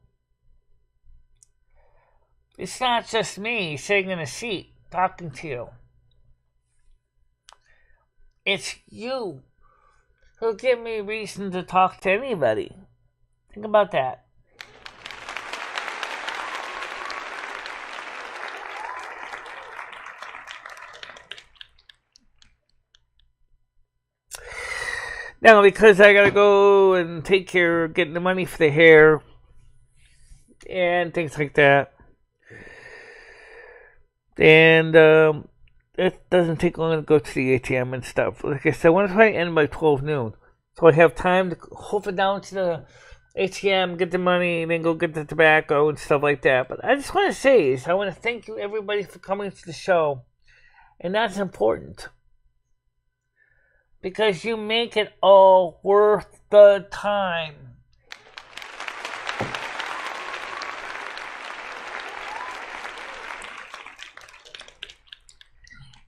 It's not just me sitting in a seat talking to you. It's you who give me reason to talk to anybody. Think about that. Now, because I gotta go and take care of getting the money for the hair and things like that, and it doesn't take long to go to the ATM and stuff. Like I said, I want to try to end by 12 noon, so I have time to hoof it down to the ATM, get the money, and then go get the tobacco and stuff like that. But I just want to say is I want to thank you everybody for coming to the show, and that's important. Because you make it all worth the time.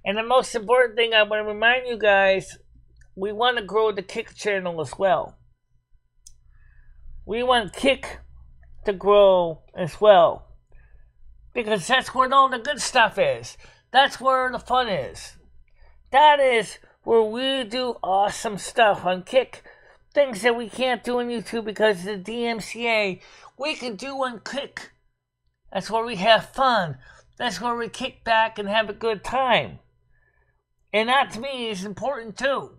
And the most important thing I want to remind you guys, we want to grow the Kick channel as well. We want Kick to grow as well. Because that's where all the good stuff is. That's where the fun is. That is where we do awesome stuff on Kick. Things that we can't do on YouTube because of the DMCA, we can do on Kick. That's where we have fun. That's where we kick back and have a good time. And that to me is important too.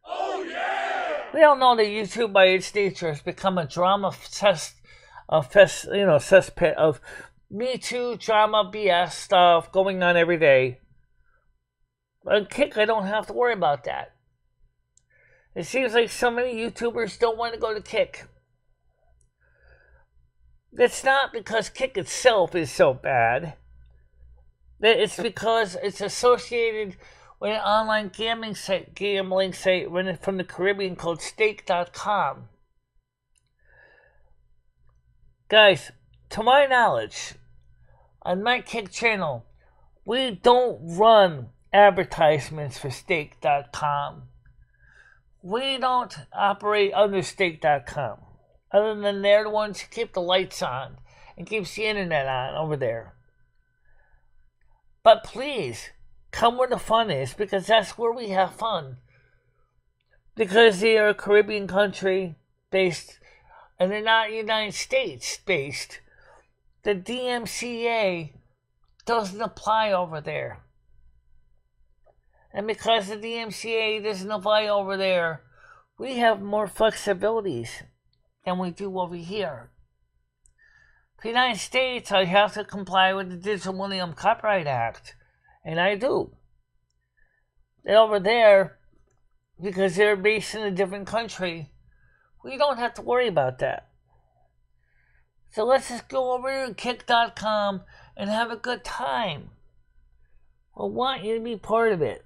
Oh yeah! We all know that YouTube by its nature has become a drama cesspit of Me Too, drama, BS stuff going on every day. On Kick, I don't have to worry about that. It seems like so many YouTubers don't want to go to Kick. It's not because Kick itself is so bad. It's because it's associated with an online gambling site running from the Caribbean called stake.com. Guys, to my knowledge, on my Kick channel, we don't run advertisements for stake.com. We don't operate under stake.com. Other than they're the ones who keep the lights on and keeps the internet on over there. But please, come where the fun is, because that's where we have fun. Because they are a Caribbean country based, and they're not United States based. The DMCA doesn't apply over there. And because the DMCA doesn't apply over there, we have more flexibilities than we do over here. For the United States, I have to comply with the Digital Millennium Copyright Act. And I do. And over there, because they're based in a different country, we don't have to worry about that. So let's just go over to kick.com and have a good time. I want you to be part of it.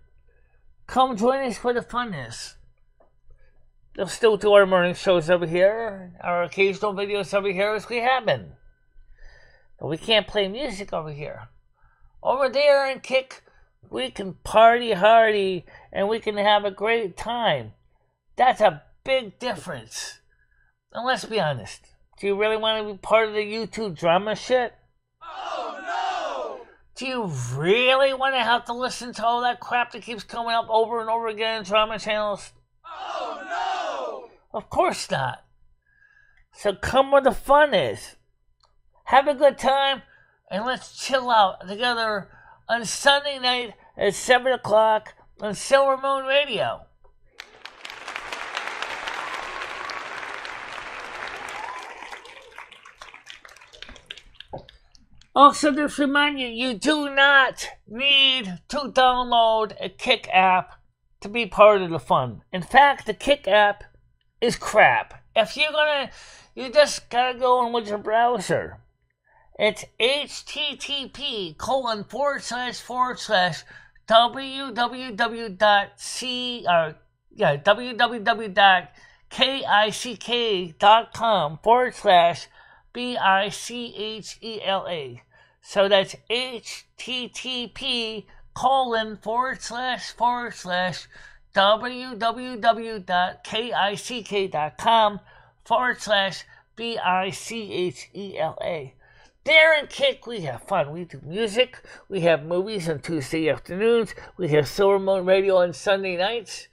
Come join us where the fun is. We'll still do our morning shows over here, our occasional videos over here as we have been. But we can't play music over here. Over there in Kick, we can party hardy and we can have a great time. That's a big difference. And let's be honest, do you really want to be part of the YouTube drama shit? Oh no! Do you really want to have to listen to all that crap that keeps coming up over and over again in drama channels? Oh no! Of course not. So come where the fun is. Have a good time, and let's chill out together on Sunday night at 7 o'clock on Silvermoon Radio. Also, just remind you, you do not need to download a Kick app to be part of the fun. In fact, the Kick app is crap. If you're gonna, you just gotta go in with your browser. It's www.kick.com/BICHELA. So that's http://www.kick.com/BICHELA. There in Kick, we have fun. We do music. We have movies on Tuesday afternoons. We have Silvermoon radio on Sunday nights.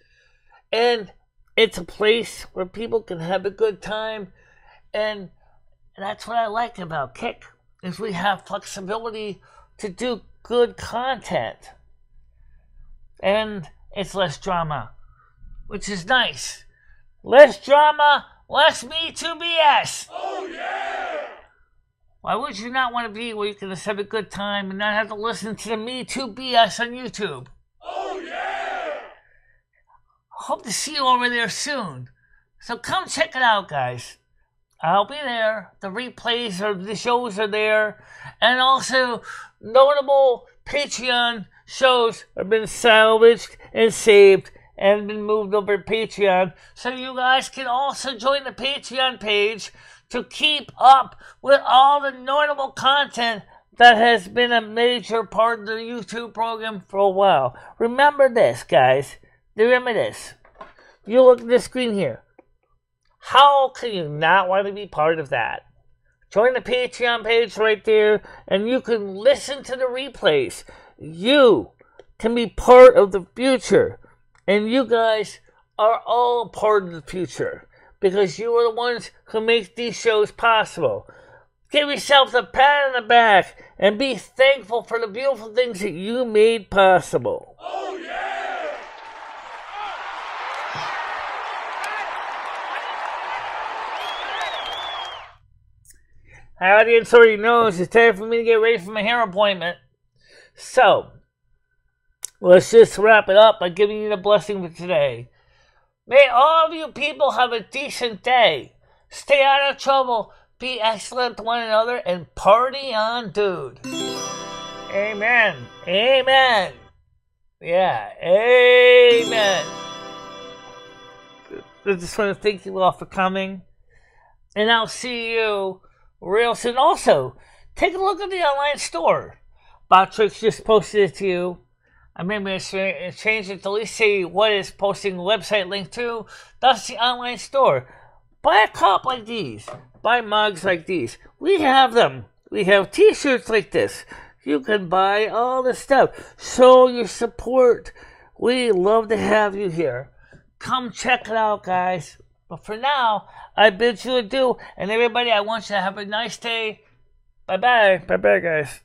And it's a place where people can have a good time. And that's what I like about Kick, is we have flexibility to do good content. And it's less drama, which is nice. Less drama, less Me Too BS. Oh yeah! Why would you not want to be where you can just have a good time and not have to listen to the Me Too BS on YouTube? Oh yeah! Hope to see you over there soon. So come check it out, guys. I'll be there. The replays of the shows are there. And also, notable Patreon shows have been salvaged and saved and been moved over to Patreon. So you guys can also join the Patreon page to keep up with all the notable content that has been a major part of the YouTube program for a while. Remember this, guys. Remember this. You look at the screen here. How can you not want to be part of that? Join the Patreon page right there, and you can listen to the replays. You can be part of the future, and you guys are all part of the future, because you are the ones who make these shows possible. Give yourself a pat on the back and be thankful for the beautiful things that you made possible. Oh yeah! Our audience already knows it's time for me to get ready for my hair appointment. So, let's just wrap it up by giving you the blessing for today. May all of you people have a decent day. Stay out of trouble, be excellent to one another, and party on, dude. Amen. Amen. Yeah, amen. I just want to thank you all for coming. And I'll see you real soon. Also, take a look at the online store. Botrix just posted it to you. I maybe change it to at least say what is posting the website link to. That's the online store. Buy a cup like these. Buy mugs like these. We have them. We have t-shirts like this. You can buy all this stuff. Show your support. We love to have you here. Come check it out, guys. But for now, I bid you adieu. And everybody, I want you to have a nice day. Bye-bye. Bye-bye, guys.